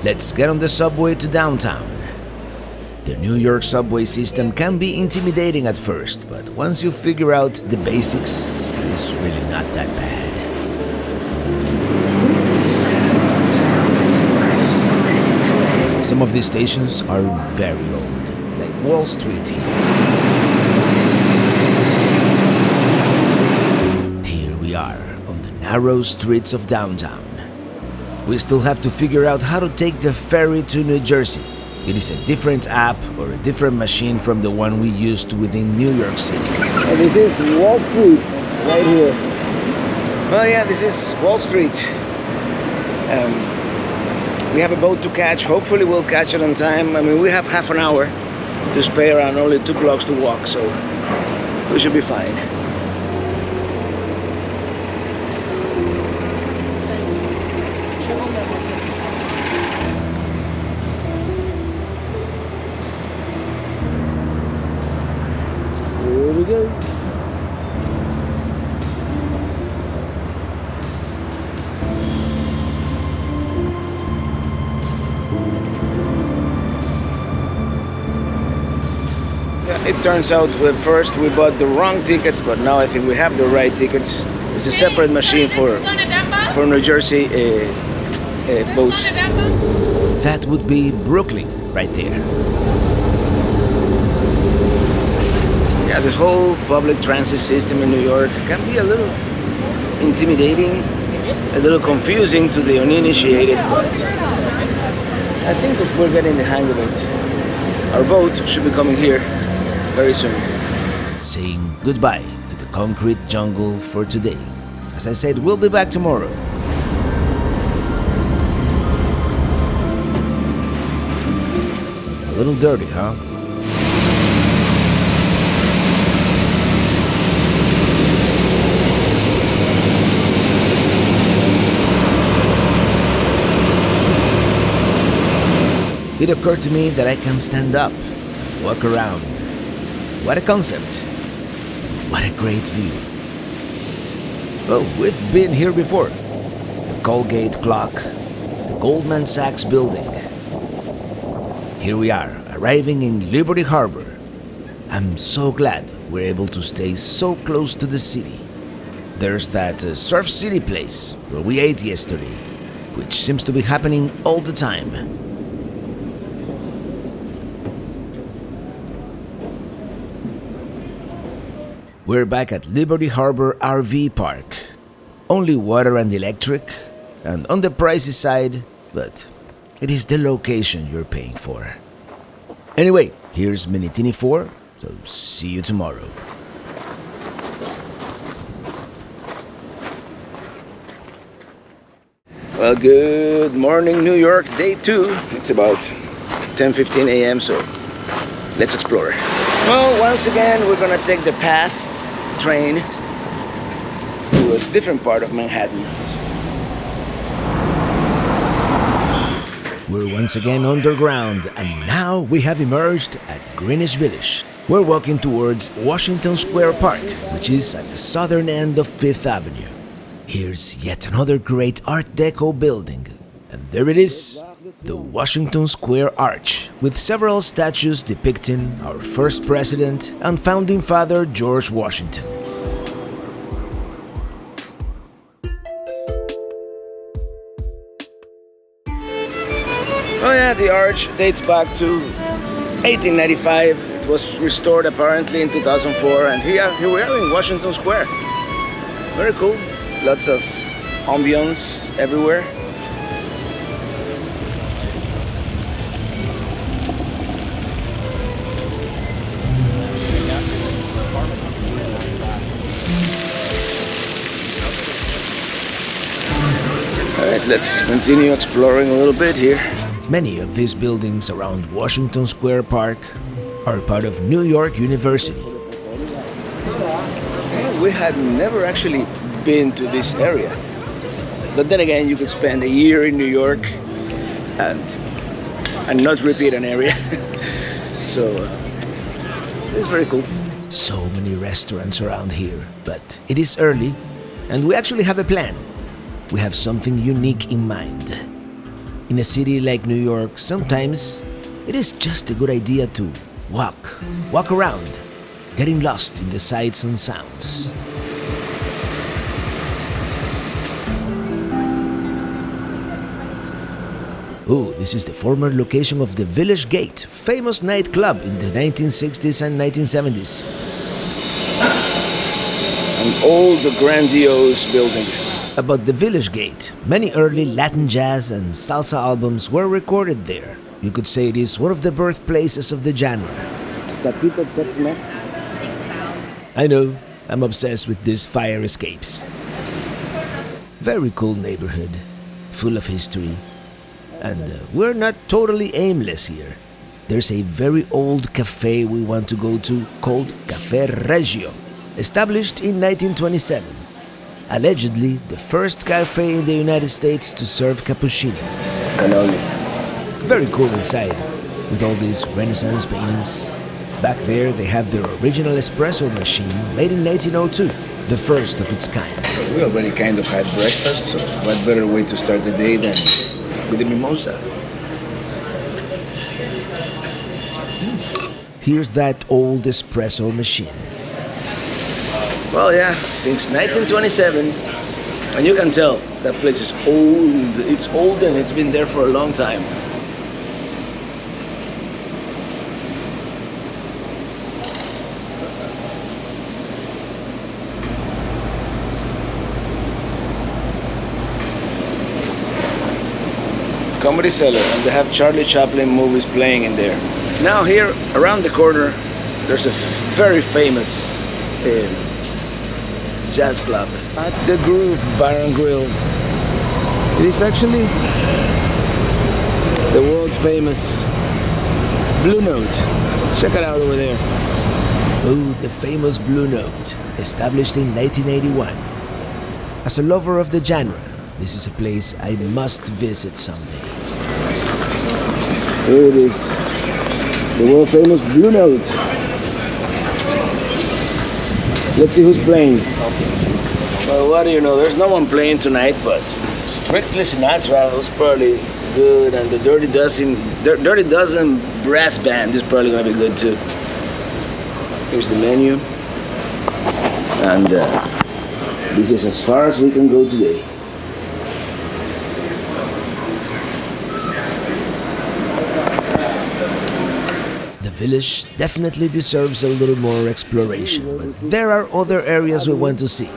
S2: Let's get on the subway to downtown. The New York subway system can be intimidating at first, but once you figure out the basics, it is really not that bad. Some of these stations are very old, like Wall Street here. Here we are on the narrow streets of downtown. We still have to figure out how to take the ferry to New Jersey. It is a different app or a different machine from the one we used within New York City.
S1: Oh, this is Wall Street, right here. Well, yeah, this is Wall Street. We have a boat to catch. Hopefully we'll catch it on time. I mean, we have half an hour to spare and only 2 blocks to walk, so we should be fine. Here we go. It turns out first we bought the wrong tickets, but now I think we have the right tickets. It's a separate machine for New Jersey boats.
S2: That would be Brooklyn right there.
S1: Yeah, this whole public transit system in New York can be a little intimidating, a little confusing to the uninitiated, but I think that we're getting the hang of it. Our boat should be coming here very soon.
S2: Saying goodbye to the concrete jungle for today. As I said, we'll be back tomorrow. A little dirty, huh? It occurred to me that I can stand up and walk around. What a concept! What a great view! Oh, we've been here before. The Colgate clock, the Goldman Sachs building. Here we are, arriving in Liberty Harbor. I'm so glad we're able to stay so close to the city. There's that Surf City place where we ate yesterday, which seems to be happening all the time. We're back at Liberty Harbor RV Park. Only water and electric, and on the pricey side, but it is the location you're paying for. Anyway, here's Minitini 4, so see you tomorrow.
S1: Well, good morning, New York, day 2. It's about 10:15 a.m., so let's explore. Well, once again, we're gonna take the train to a different part of Manhattan.
S2: We're once again underground, and now we have emerged at Greenwich Village. We're walking towards Washington Square Park, which is at the southern end of 5th Avenue. Here's yet another great Art Deco building, and there it is, the Washington Square Arch, with several statues depicting our first president and founding father George Washington.
S1: Oh yeah, the arch dates back to 1895. It was restored apparently in 2004, and here we are in Washington Square. Very cool. Lots of ambience everywhere. Alright, let's continue exploring a little bit here.
S2: Many of these buildings around Washington Square Park are part of New York University.
S1: We had never actually been to this area. But then again, you could spend a year in New York and not repeat an area. So, it's very cool.
S2: So many restaurants around here, but it is early and we actually have a plan. We have something unique in mind. In a city like New York, sometimes it is just a good idea to walk around, getting lost in the sights and sounds. Oh, this is the former location of the Village Gate, famous nightclub in the 1960s and 1970s.
S1: An old, grandiose building.
S2: About the Village Gate, many early Latin jazz and salsa albums were recorded there. You could say it is one of the birthplaces of the genre.
S1: Taquito Tex-Mex.
S2: I know, I'm obsessed with these fire escapes. Very cool neighborhood, full of history. And we're not totally aimless here. There's a very old cafe we want to go to called Café Reggio, established in 1927. Allegedly, the first cafe in the United States to serve cappuccino.
S1: Cannoli.
S2: Very cool inside, with all these Renaissance paintings. Back there, they have their original espresso machine made in 1902, the first of its kind.
S1: We already kind of had breakfast, so what better way to start the day than with a mimosa?
S2: Here's that old espresso machine.
S1: Well, yeah, since 1927, and you can tell that place is old. It's old and it's been there for a long time. Comedy Cellar, and they have Charlie Chaplin movies playing in there. Now here, around the corner, there's a very famous jazz club. At the Groove Bar and Grill. It is actually the world famous Blue Note. Check it out over there.
S2: Oh, the famous Blue Note, established in 1981. As a lover of the genre, this is a place I must visit someday.
S1: Here it is, the world famous Blue Note. Let's see who's playing. Well, what do you know? There's no one playing tonight, but Strictly Sinatra was probably good, and the Dirty Dozen brass band is probably gonna be good too. Here's the menu, and this is as far as we can go today.
S2: The village definitely deserves a little more exploration, but there are other areas we want to see.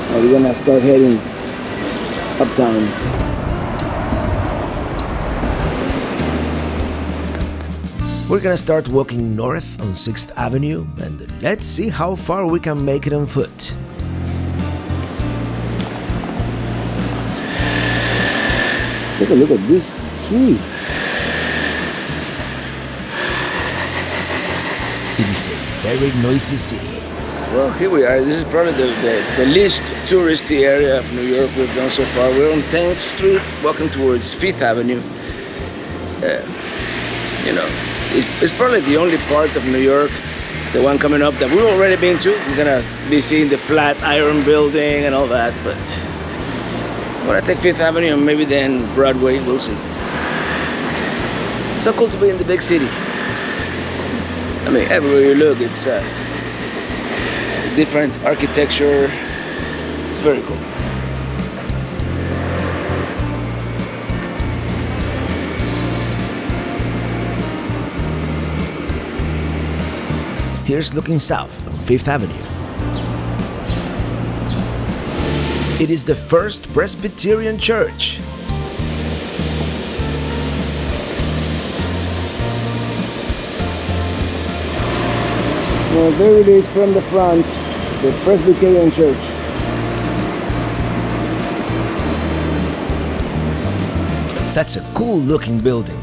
S1: Now we're gonna start heading uptown.
S2: We're gonna start walking north on 6th Avenue, and let's see how far we can make it on foot.
S1: Take a look at this tree.
S2: It is a very noisy city.
S1: Well, here we are. This is probably the least touristy area of New York we've done so far. We're on 10th Street, walking towards 5th Avenue. You know, it's probably the only part of New York, the one coming up, that we've already been to. We're gonna be seeing the Flatiron Building and all that, but when I take 5th Avenue and maybe then Broadway, we'll see. So cool to be in the big city. I mean, everywhere you look, it's different architecture. It's very cool.
S2: Here's looking south on 5th Avenue. It is the First Presbyterian Church.
S1: Well, there it is from the front, the Presbyterian Church.
S2: That's a cool looking building.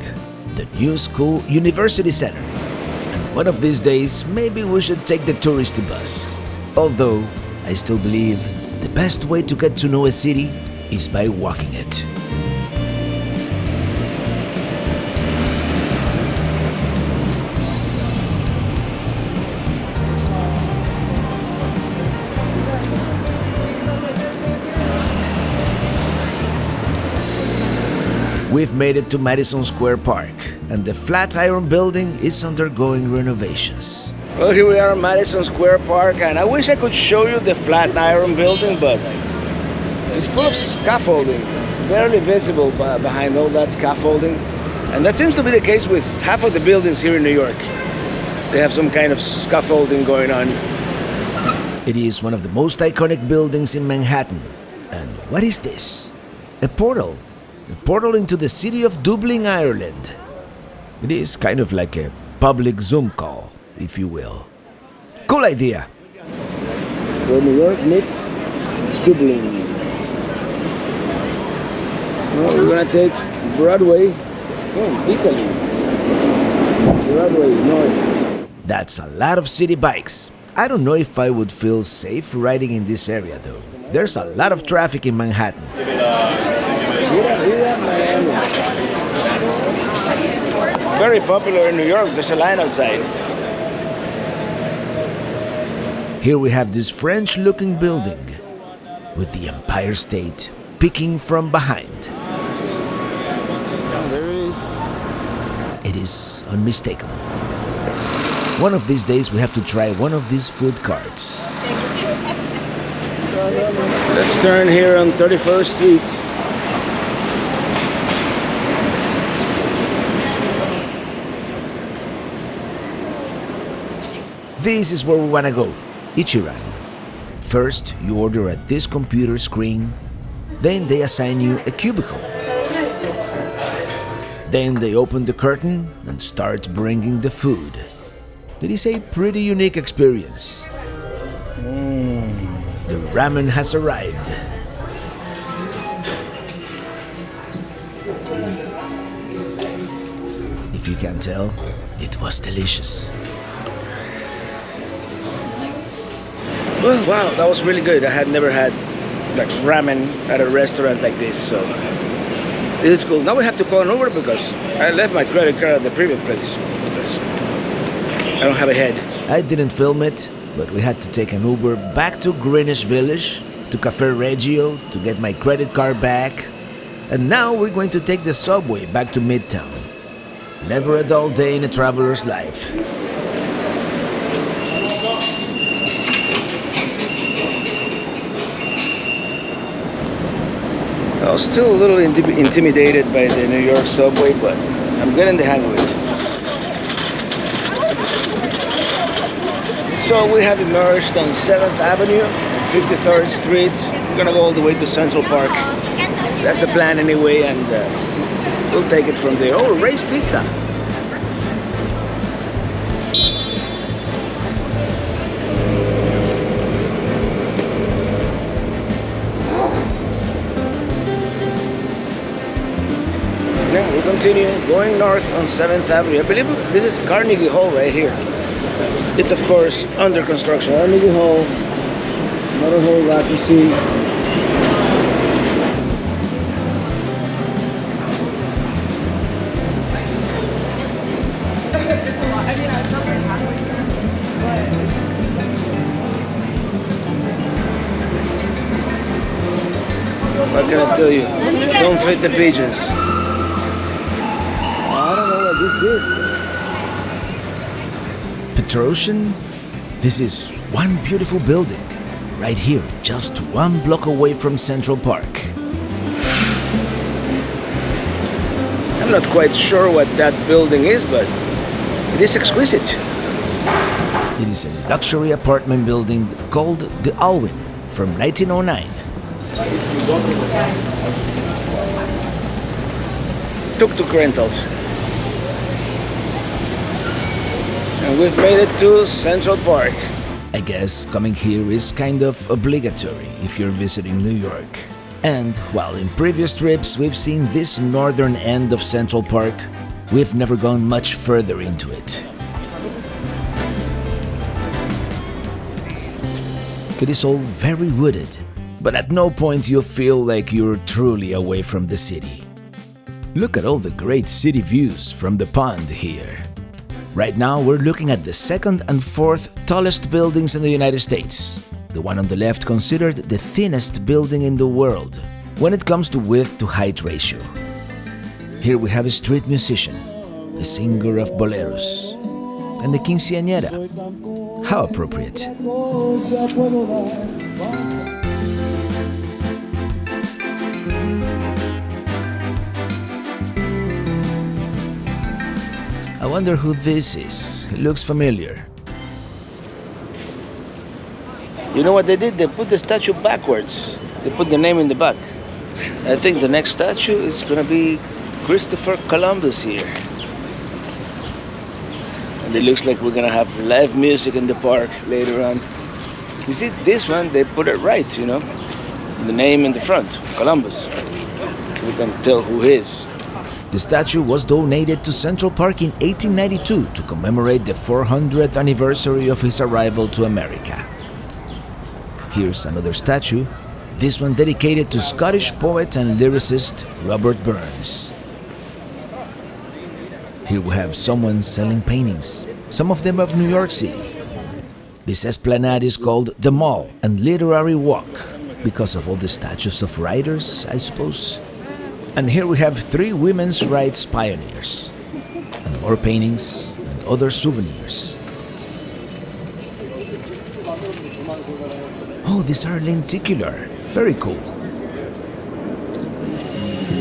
S2: The new school University Center. And one of these days, maybe we should take the touristy bus. Although, I still believe the best way to get to know a city is by walking it. We've made it to Madison Square Park, and the Flatiron building is undergoing renovations.
S1: Well, here we are in Madison Square Park, and I wish I could show you the Flatiron building, but it's full of scaffolding. It's barely visible behind all that scaffolding. And that seems to be the case with half of the buildings here in New York. They have some kind of scaffolding going on.
S2: It is one of the most iconic buildings in Manhattan. And what is this? A portal. A portal into the city of Dublin, Ireland. It is kind of like a public Zoom call, if you will. Cool idea.
S1: Where New York meets Dublin. Well, we're gonna take Broadway, Italy. Broadway, north.
S2: That's a lot of city bikes. I don't know if I would feel safe riding in this area though. There's a lot of traffic in Manhattan.
S1: Very popular in New York. There's a line outside.
S2: Here we have this French-looking building with the Empire State peeking from behind.
S1: There it is.
S2: It is unmistakable. One of these days we have to try one of these food carts.
S1: Let's turn here on 31st Street.
S2: This is where we wanna go, Ichiran. First, you order at this computer screen, then they assign you a cubicle. Then they open the curtain and start bringing the food. It is a pretty unique experience. The ramen has arrived. If you can tell, it was delicious.
S1: Well, wow, that was really good. I had never had like ramen at a restaurant like this, so it is cool. Now we have to call an Uber because I left my credit card at the previous place because I don't have a head.
S2: I didn't film it, but we had to take an Uber back to Greenwich Village, to Cafe Reggio to get my credit card back, and now we're going to take the subway back to Midtown. Never a dull day in a traveler's life.
S1: I was still a little intimidated by the New York subway, but I'm getting the hang of it. So we have emerged on 7th Avenue, 53rd Street. We're gonna go all the way to Central Park. That's the plan anyway, and we'll take it from there. Oh, Ray's Pizza. Then we continue going north on 7th Avenue. I believe this is Carnegie Hall right here. It's of course under construction. Carnegie Hall, not a whole lot to see. What can I tell you? Don't feed the pigeons. I don't know what this is.
S2: Petrosian? This is one beautiful building, right here, just 1 block away from Central Park.
S1: I'm not quite sure what that building is, but it is exquisite.
S2: It is a luxury apartment building called the Alwyn from 1909.
S1: Tuk-tuk rentals. And we've made it to Central Park.
S2: I guess coming here is kind of obligatory if you're visiting New York. And while in previous trips we've seen this northern end of Central Park, we've never gone much further into it. It is all very wooded, but at no point you feel like you're truly away from the city. Look at all the great city views from the pond here. Right now we're looking at the 2nd and 4th tallest buildings in the United States. The one on the left considered the thinnest building in the world when it comes to width to height ratio. Here we have a street musician, a singer of boleros, and the quinceañera. How appropriate. I wonder who this is. It looks familiar.
S1: You know what they did? They put the statue backwards. They put the name in the back. I think the next statue is going to be Christopher Columbus here. And it looks like we're going to have live music in the park later on. You see, this one, they put it right, you know. The name in the front, Columbus. We can tell who he is.
S2: The statue was donated to Central Park in 1892 to commemorate the 400th anniversary of his arrival to America. Here's another statue, this one dedicated to Scottish poet and lyricist Robert Burns. Here we have someone selling paintings, some of them of New York City. This esplanade is called the Mall and Literary Walk because of all the statues of writers, I suppose. And here we have 3 women's rights pioneers, and more paintings and other souvenirs. Oh, these are lenticular. Very cool.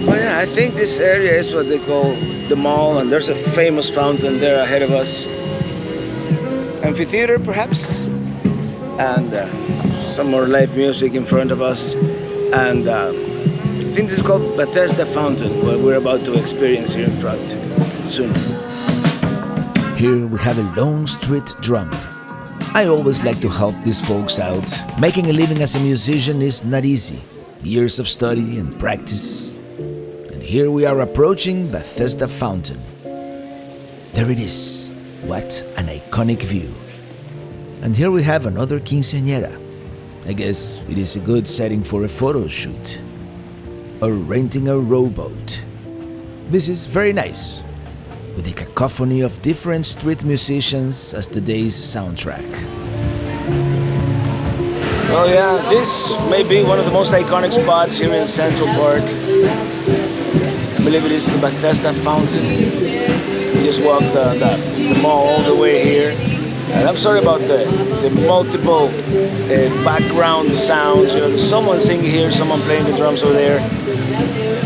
S1: Oh yeah, I think this area is what they call the mall, and there's a famous fountain there ahead of us. Amphitheater, perhaps? And some more live music in front of us. And I think this is called Bethesda Fountain, what we're about to experience here in front soon.
S2: Here we have a lone street drummer. I always like to help these folks out. Making a living as a musician is not easy. Years of study and practice. And here we are approaching Bethesda Fountain. There it is. What an iconic view. And here we have another quinceañera. I guess it is a good setting for a photo shoot. Or renting a rowboat. This is very nice, with a cacophony of different street musicians as the day's soundtrack.
S1: Well, yeah, this may be one of the most iconic spots here in Central Park. I believe it is the Bethesda Fountain. We just walked the mall all the way here. And I'm sorry about the multiple background sounds. You know, there's someone singing here, someone playing the drums over there.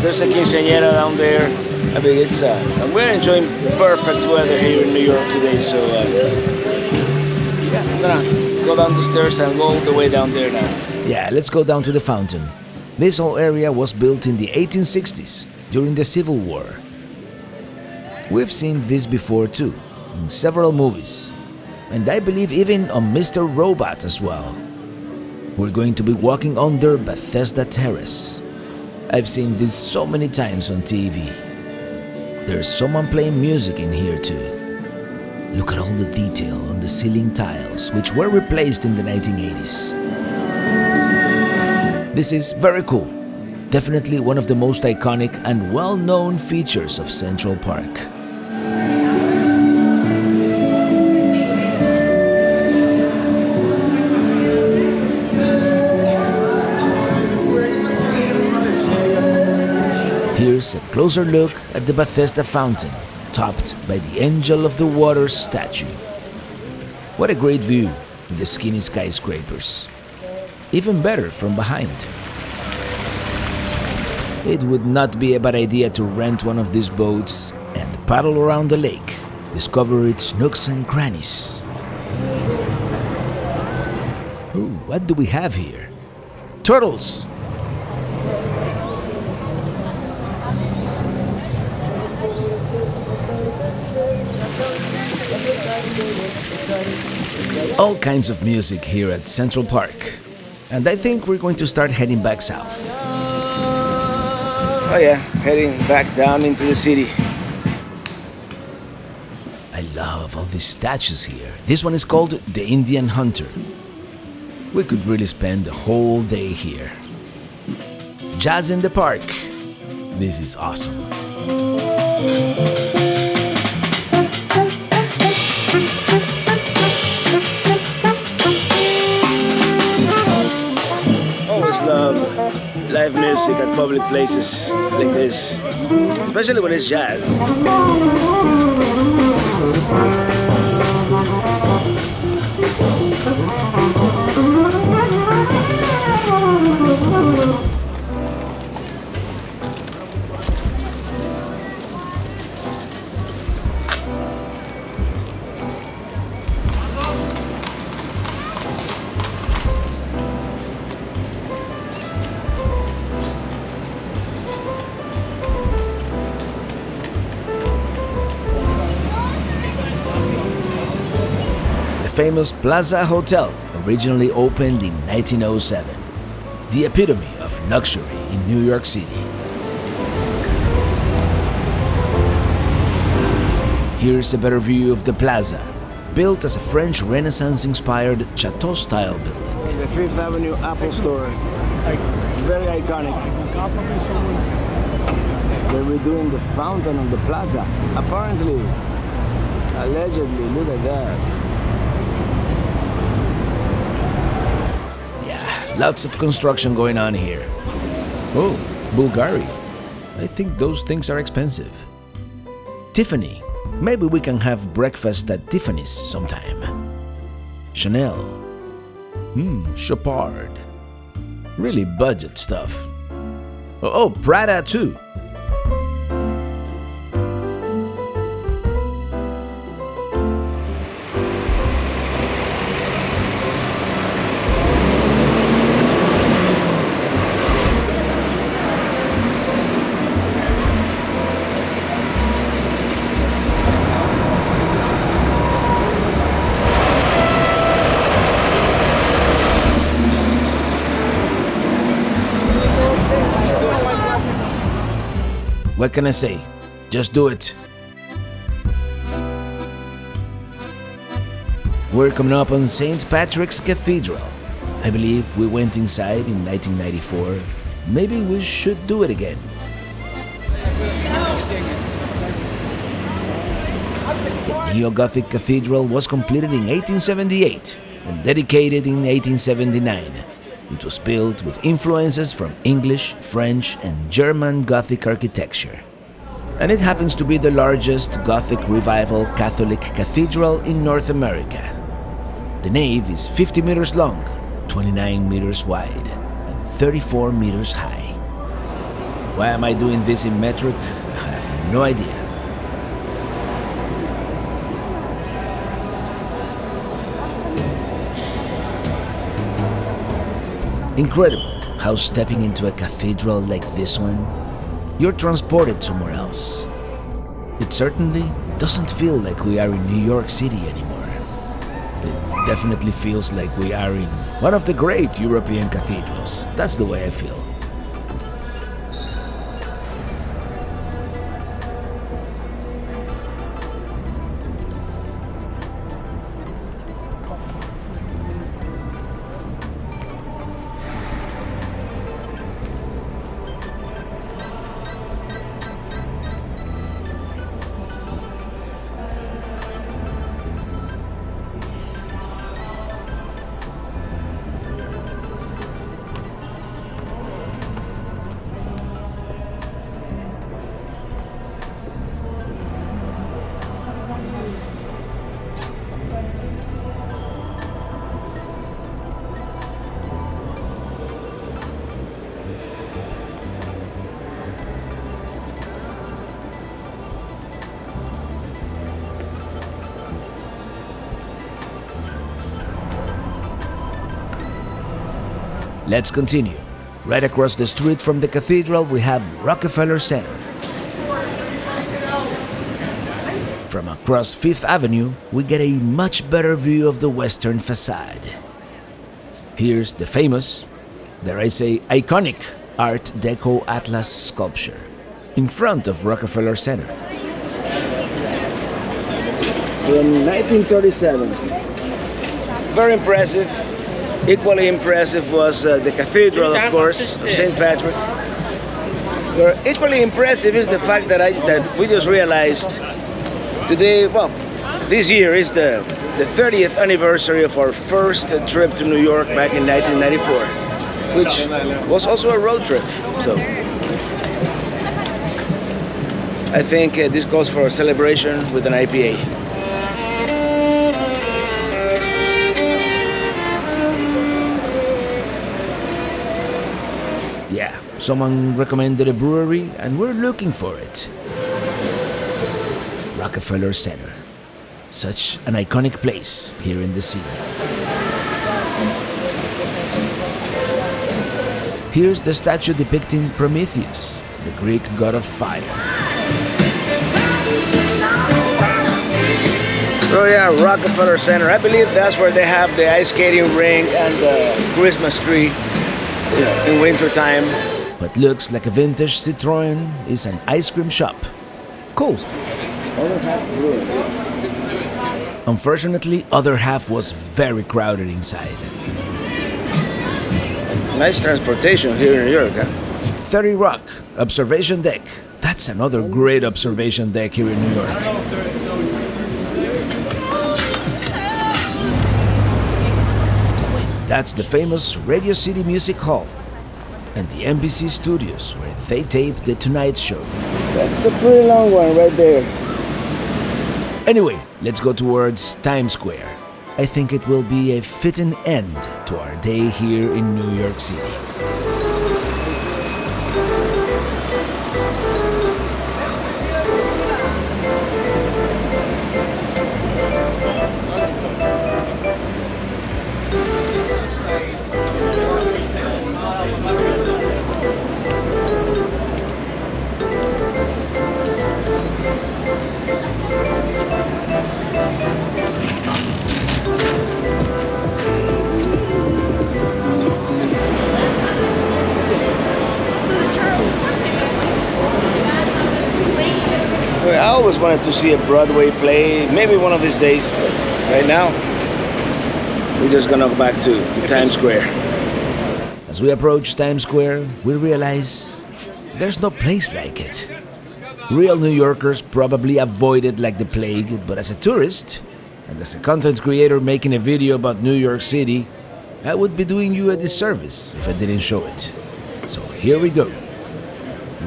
S1: There's a quinceañera down there. I mean, it's and we're enjoying perfect weather here in New York today. So yeah, I'm gonna go down the stairs and go all the way down there now.
S2: Yeah, let's go down to the fountain. This whole area was built in the 1860s during the Civil War. We've seen this before too, in several movies. And I believe even on Mr. Robot as well. We're going to be walking under Bethesda Terrace. I've seen this so many times on TV. There's someone playing music in here too. Look at all the detail on the ceiling tiles, which were replaced in the 1980s. This is very cool. Definitely one of the most iconic and well-known features of Central Park. Here's a closer look at the Bethesda Fountain, topped by the Angel of the Waters statue. What a great view with the skinny skyscrapers. Even better from behind. It would not be a bad idea to rent one of these boats and paddle around the lake, discover its nooks and crannies. Ooh, what do we have here? Turtles! All kinds of music here at Central Park. And I think we're going to start heading back south.
S1: Oh yeah, heading back down into the city.
S2: I love all these statues here. This one is called the Indian Hunter. We could really spend the whole day here. Jazz in the park. This is awesome.
S1: Always love live music at public places like this, especially when it's jazz.
S2: The famous Plaza Hotel originally opened in 1907, the epitome of luxury in New York City. Here's a better view of the plaza, built as a French Renaissance-inspired chateau-style building.
S1: The Fifth Avenue Apple Store, very iconic. They're redoing the fountain on the plaza, apparently, allegedly. Look at that.
S2: Lots of construction going on here. Oh, Bulgari. I think those things are expensive. Tiffany. Maybe we can have breakfast at Tiffany's sometime. Chanel. Chopard. Really budget stuff. Oh, Prada too. What can I say? Just do it. We're coming up on St. Patrick's Cathedral. I believe we went inside in 1994. Maybe we should do it again. The Neo-Gothic Cathedral was completed in 1878 and dedicated in 1879. It was built with influences from English, French, and German Gothic architecture. And it happens to be the largest Gothic Revival Catholic cathedral in North America. The nave is 50 meters long, 29 meters wide, and 34 meters high. Why am I doing this in metric? I have no idea. Incredible how stepping into a cathedral like this one, you're transported somewhere else. It certainly doesn't feel like we are in New York City anymore. It definitely feels like we are in one of the great European cathedrals. That's the way I feel. Let's continue. Right across the street from the cathedral, we have Rockefeller Center. From across Fifth Avenue, we get a much better view of the western facade. Here's the famous, dare I say iconic, Art Deco Atlas sculpture in front of Rockefeller Center.
S1: From 1937. Very impressive. Equally impressive was the cathedral, of course, of St. Patrick. But equally impressive is the fact that we just realized today, well, this year is the 30th anniversary of our first trip to New York back in 1994. which was also a road trip. So I think this calls for a celebration with an IPA.
S2: Yeah, someone recommended a brewery and we're looking for it. Rockefeller Center. Such an iconic place here in the city. Here's the statue depicting Prometheus, the Greek god of fire.
S1: So yeah, Rockefeller Center. I believe that's where they have the ice skating rink and the Christmas tree, in winter time.
S2: What looks like a vintage Citroen is an ice cream shop. Cool. Unfortunately, other half was very crowded inside.
S1: Nice transportation here in New York, huh?
S2: 30 Rock, observation deck. That's another great observation deck here in New York. That's the famous Radio City Music Hall and the NBC studios where they taped The Tonight Show.
S1: That's a pretty long one right there.
S2: Anyway, let's go towards Times Square. I think it will be a fitting end to our day here in New York City.
S1: I always wanted to see a Broadway play, maybe one of these days, but right now, we're just gonna go back to Times Square.
S2: As we approach Times Square, we realize there's no place like it. Real New Yorkers probably avoid it like the plague, but as a tourist, and as a content creator making a video about New York City, I would be doing you a disservice if I didn't show it. So here we go.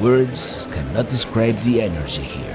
S2: Words cannot describe the energy here.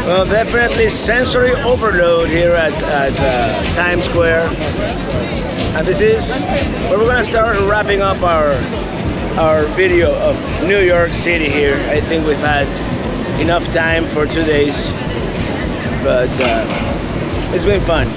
S1: Well, definitely sensory overload here at Times Square. And this is where we're gonna start wrapping up our video of New York City here. I think we've had enough time for 2 days, but it's been fun.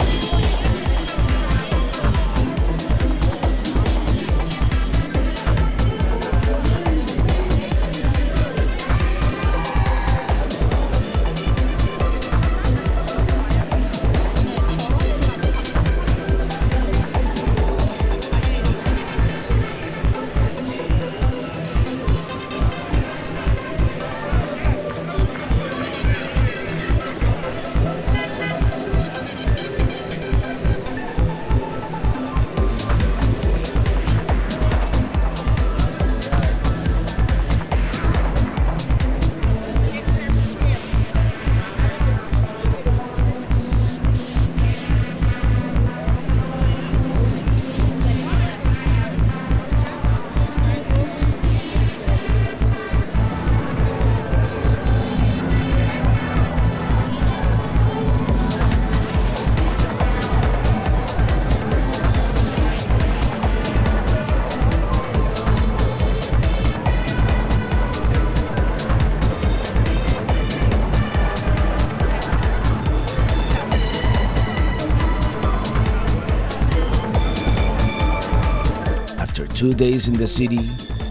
S2: 2 days in the city,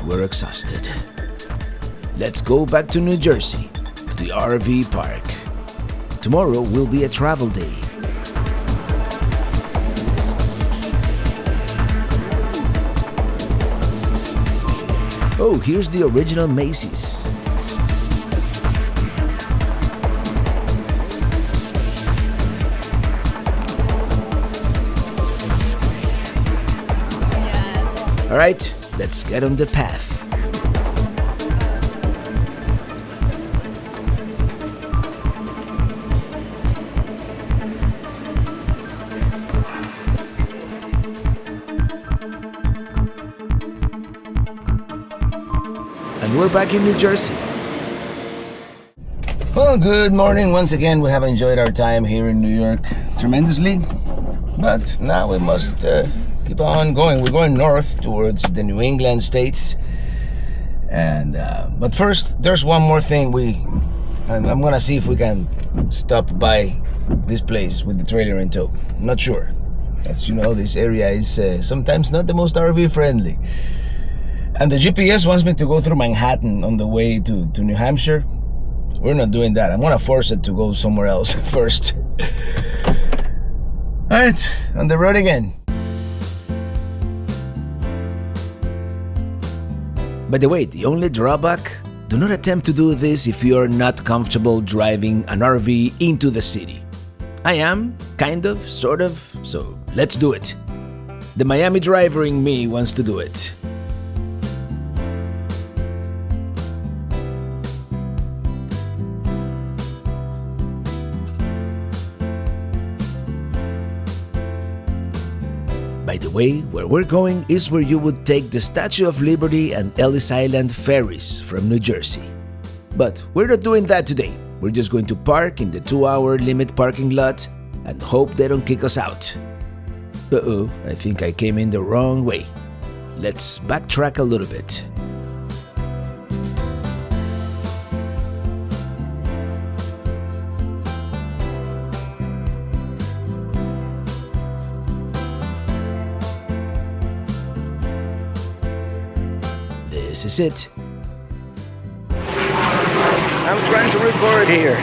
S2: we're exhausted. Let's go back to New Jersey, to the RV park. Tomorrow will be a travel day. Oh, here's the original Macy's. All right, let's get on the path. And we're back in New Jersey. Well, good morning. Once again, we have enjoyed our time here in New York tremendously. But now we must keep on going. We're going north towards the New England states. And but first, there's one more thing. I'm gonna see if we can stop by this place with the trailer in tow. I'm not sure. As you know, this area is sometimes not the most RV friendly. And the GPS wants me to go through Manhattan on the way to New Hampshire. We're not doing that. I'm gonna force it to go somewhere else first. Alright, on the road again. By the way, the only drawback, do not attempt to do this if you are not comfortable driving an RV into the city. I am, kind of, sort of, so let's do it. The Miami driver in me wants to do it. By the way, where we're going is where you would take the Statue of Liberty and Ellis Island ferries from New Jersey. But we're not doing that today. We're just going to park in the 2-hour limit parking lot and hope they don't kick us out. Uh-oh, I think I came in the wrong way. Let's backtrack a little bit. This is it.
S1: I'm trying to record here.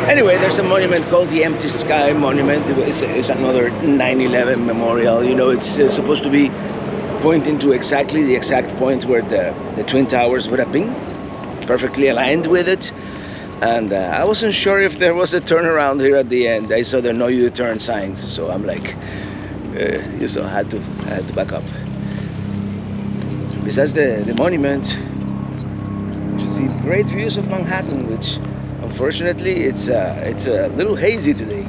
S1: Anyway, there's a monument called the Empty Sky Monument. It's another 9/11 memorial. You know, it's supposed to be pointing to exactly the exact point where the Twin Towers would have been, perfectly aligned with it. And I wasn't sure if there was a turnaround here at the end. I saw the no U-turn signs, so I'm like, I had to back up. Besides the monument, you see great views of Manhattan, which unfortunately it's a little hazy today.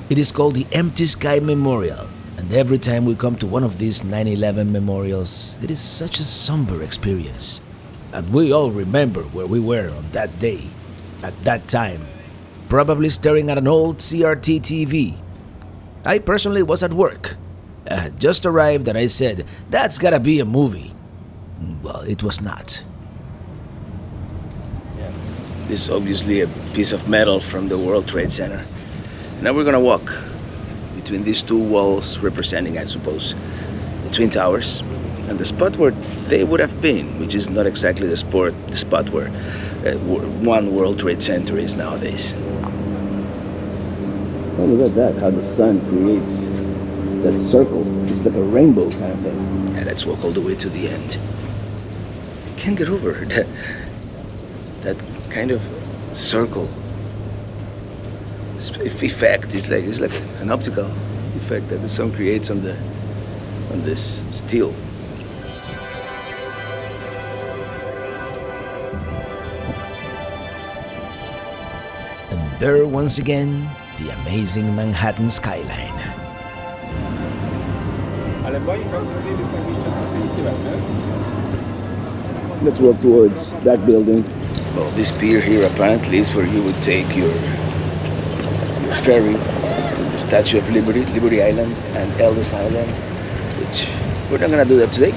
S2: It is called the Empty Sky Memorial, and every time we come to one of these 9/11 memorials, it is such a somber experience. And we all remember where we were on that day, at that time, probably staring at an old CRT TV. I personally was at work. I had just arrived and I said, "That's gotta be a movie." Well, it was not.
S1: Yeah. This is obviously a piece of metal from the World Trade Center. Now we're gonna walk between these two walls representing, I suppose, the Twin Towers and the spot where they would have been, which is not exactly the spot where One World Trade Center is nowadays. Oh, look at that, how the sun creates that circle. It's like a rainbow kind of thing. Yeah, let's walk all the way to the end. Can't get over that kind of circle effect. It's like an optical effect that the sun creates on this steel.
S2: And there once again, the amazing Manhattan skyline.
S1: Let's walk towards that building. Well, this pier here apparently is where you would take your ferry to the Statue of Liberty, Liberty Island and Ellis Island, which we're not gonna do that today.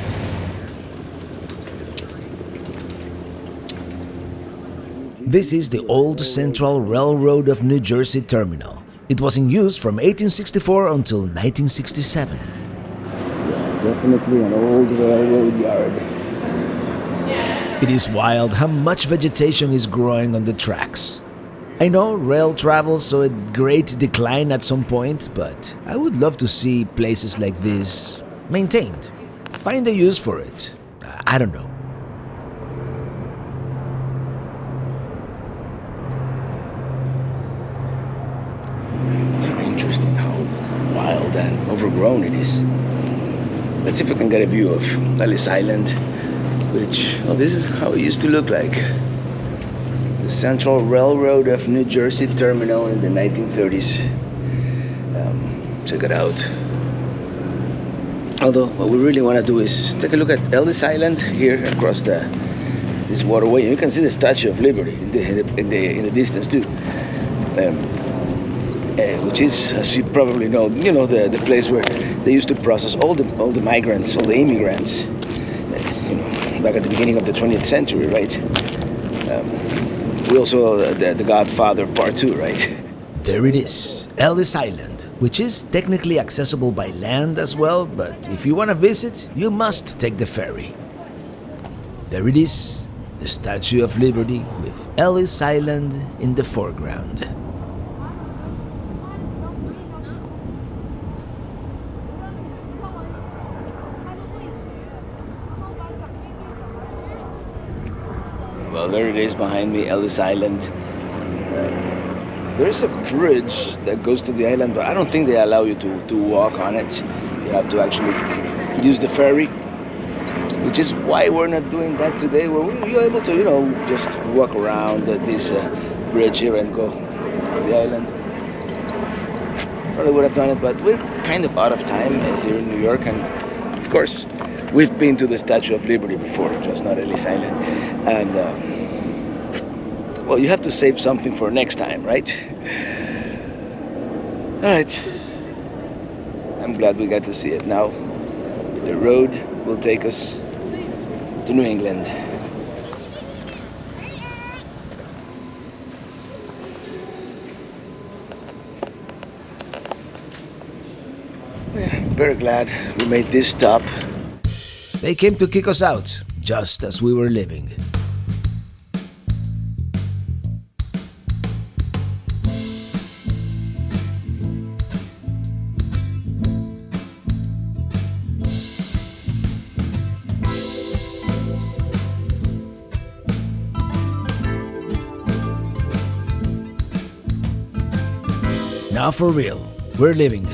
S2: This is the old Central Railroad of New Jersey terminal. It was in use from 1864 until 1967.
S1: Definitely an old railroad yard.
S2: It is wild how much vegetation is growing on the tracks. I know rail travel saw a great decline at some point, but I would love to see places like this maintained. Find a use for it. I don't know.
S1: Very interesting how wild and overgrown it is. Let's see if we can get a view of Ellis Island, which, oh, this is how it used to look like. The Central Railroad of New Jersey terminal in the 1930s. Check it out. Although what we really want to do is take a look at Ellis Island here across this waterway. You can see the Statue of Liberty in the distance too, which is, as you probably know, the place where they used to process all the migrants, all the immigrants, back at the beginning of the 20th century, right? We also the Godfather Part 2, right?
S2: There it is, Ellis Island, which is technically accessible by land as well, but if you want to visit, you must take the ferry. There it is, the Statue of Liberty with Ellis Island in the foreground.
S1: Well, there it is behind me, Ellis Island. There's a bridge that goes to the island, but I don't think they allow you to walk on it. You have to actually use the ferry, which is why we're not doing that today. You're able to, just walk around this bridge here and go to the island. Probably would have done it, but we're kind of out of time here in New York, and of course, we've been to the Statue of Liberty before, just not Ellis Island. And, well, you have to save something for next time, right? All right. I'm glad we got to see it now. The road will take us to New England. Yeah, very glad we made this stop.
S2: They came to kick us out, just as we were leaving. Now for real, we're leaving.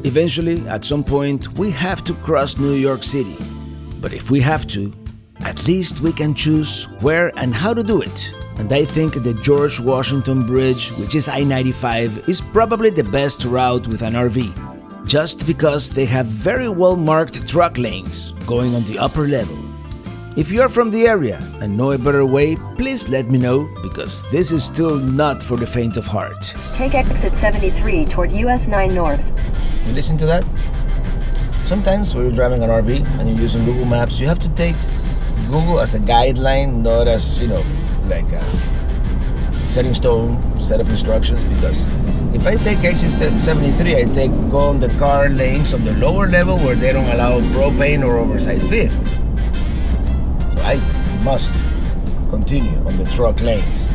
S2: Eventually, at some point, we have to cross New York City. But if we have to, at least we can choose where and how to do it. And I think the George Washington Bridge, which is I-95, is probably the best route with an RV. Just because they have very well marked truck lanes going on the upper level. If you're from the area and know a better way, please let me know, because this is still not for the faint of heart.
S7: Take exit 73 toward US 9 North.
S1: You listen to that? Sometimes when you're driving an RV and you're using Google Maps, you have to take Google as a guideline, not as, like a setting stone set of instructions, because if I take exit 73, I go on the car lanes on the lower level where they don't allow propane or oversized vehicles. So I must continue on the truck lanes.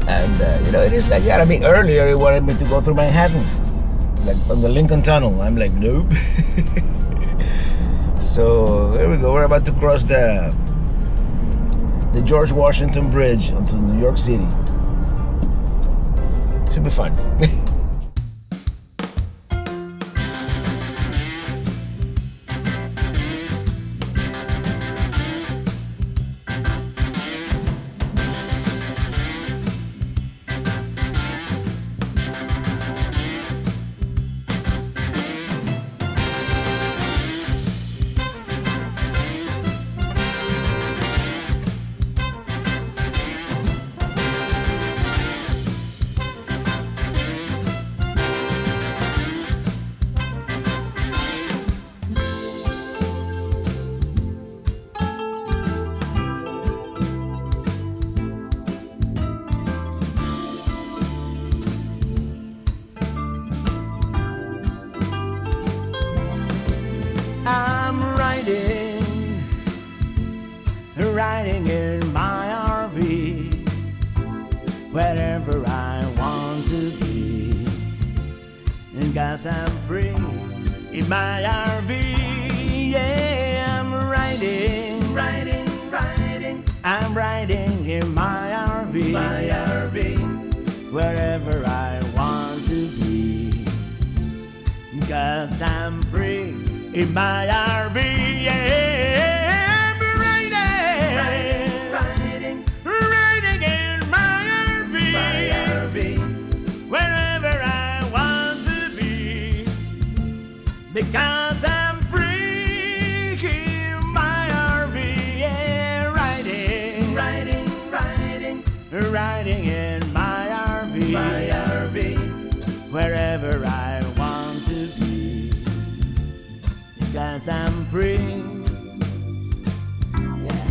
S1: And, it is like that. I mean, earlier it wanted me to go through Manhattan, like on the Lincoln Tunnel. I'm like, nope. So here we go. We're about to cross the George Washington Bridge onto New York City. Should be fun.
S3: riding in my RV, wherever I want to be. And 'cause I'm free in my RV, yeah, I'm riding, riding, riding. I'm riding in my RV, wherever I want to be. 'Cause I'm free in my RV, yeah, I'm riding, riding, riding in my RV, wherever I want to be. Because I'm free in my RV, yeah, riding, riding, riding, riding in my RV, wherever I want to be. Because I'm free. Yeah.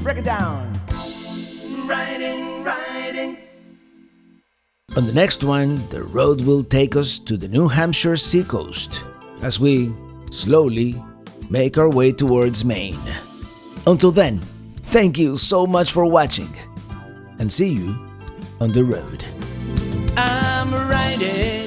S3: Break it down. Riding, riding.
S2: On the next one, the road will take us to the New Hampshire seacoast as we slowly make our way towards Maine. Until then, thank you so much for watching and see you on the road.
S3: I'm riding.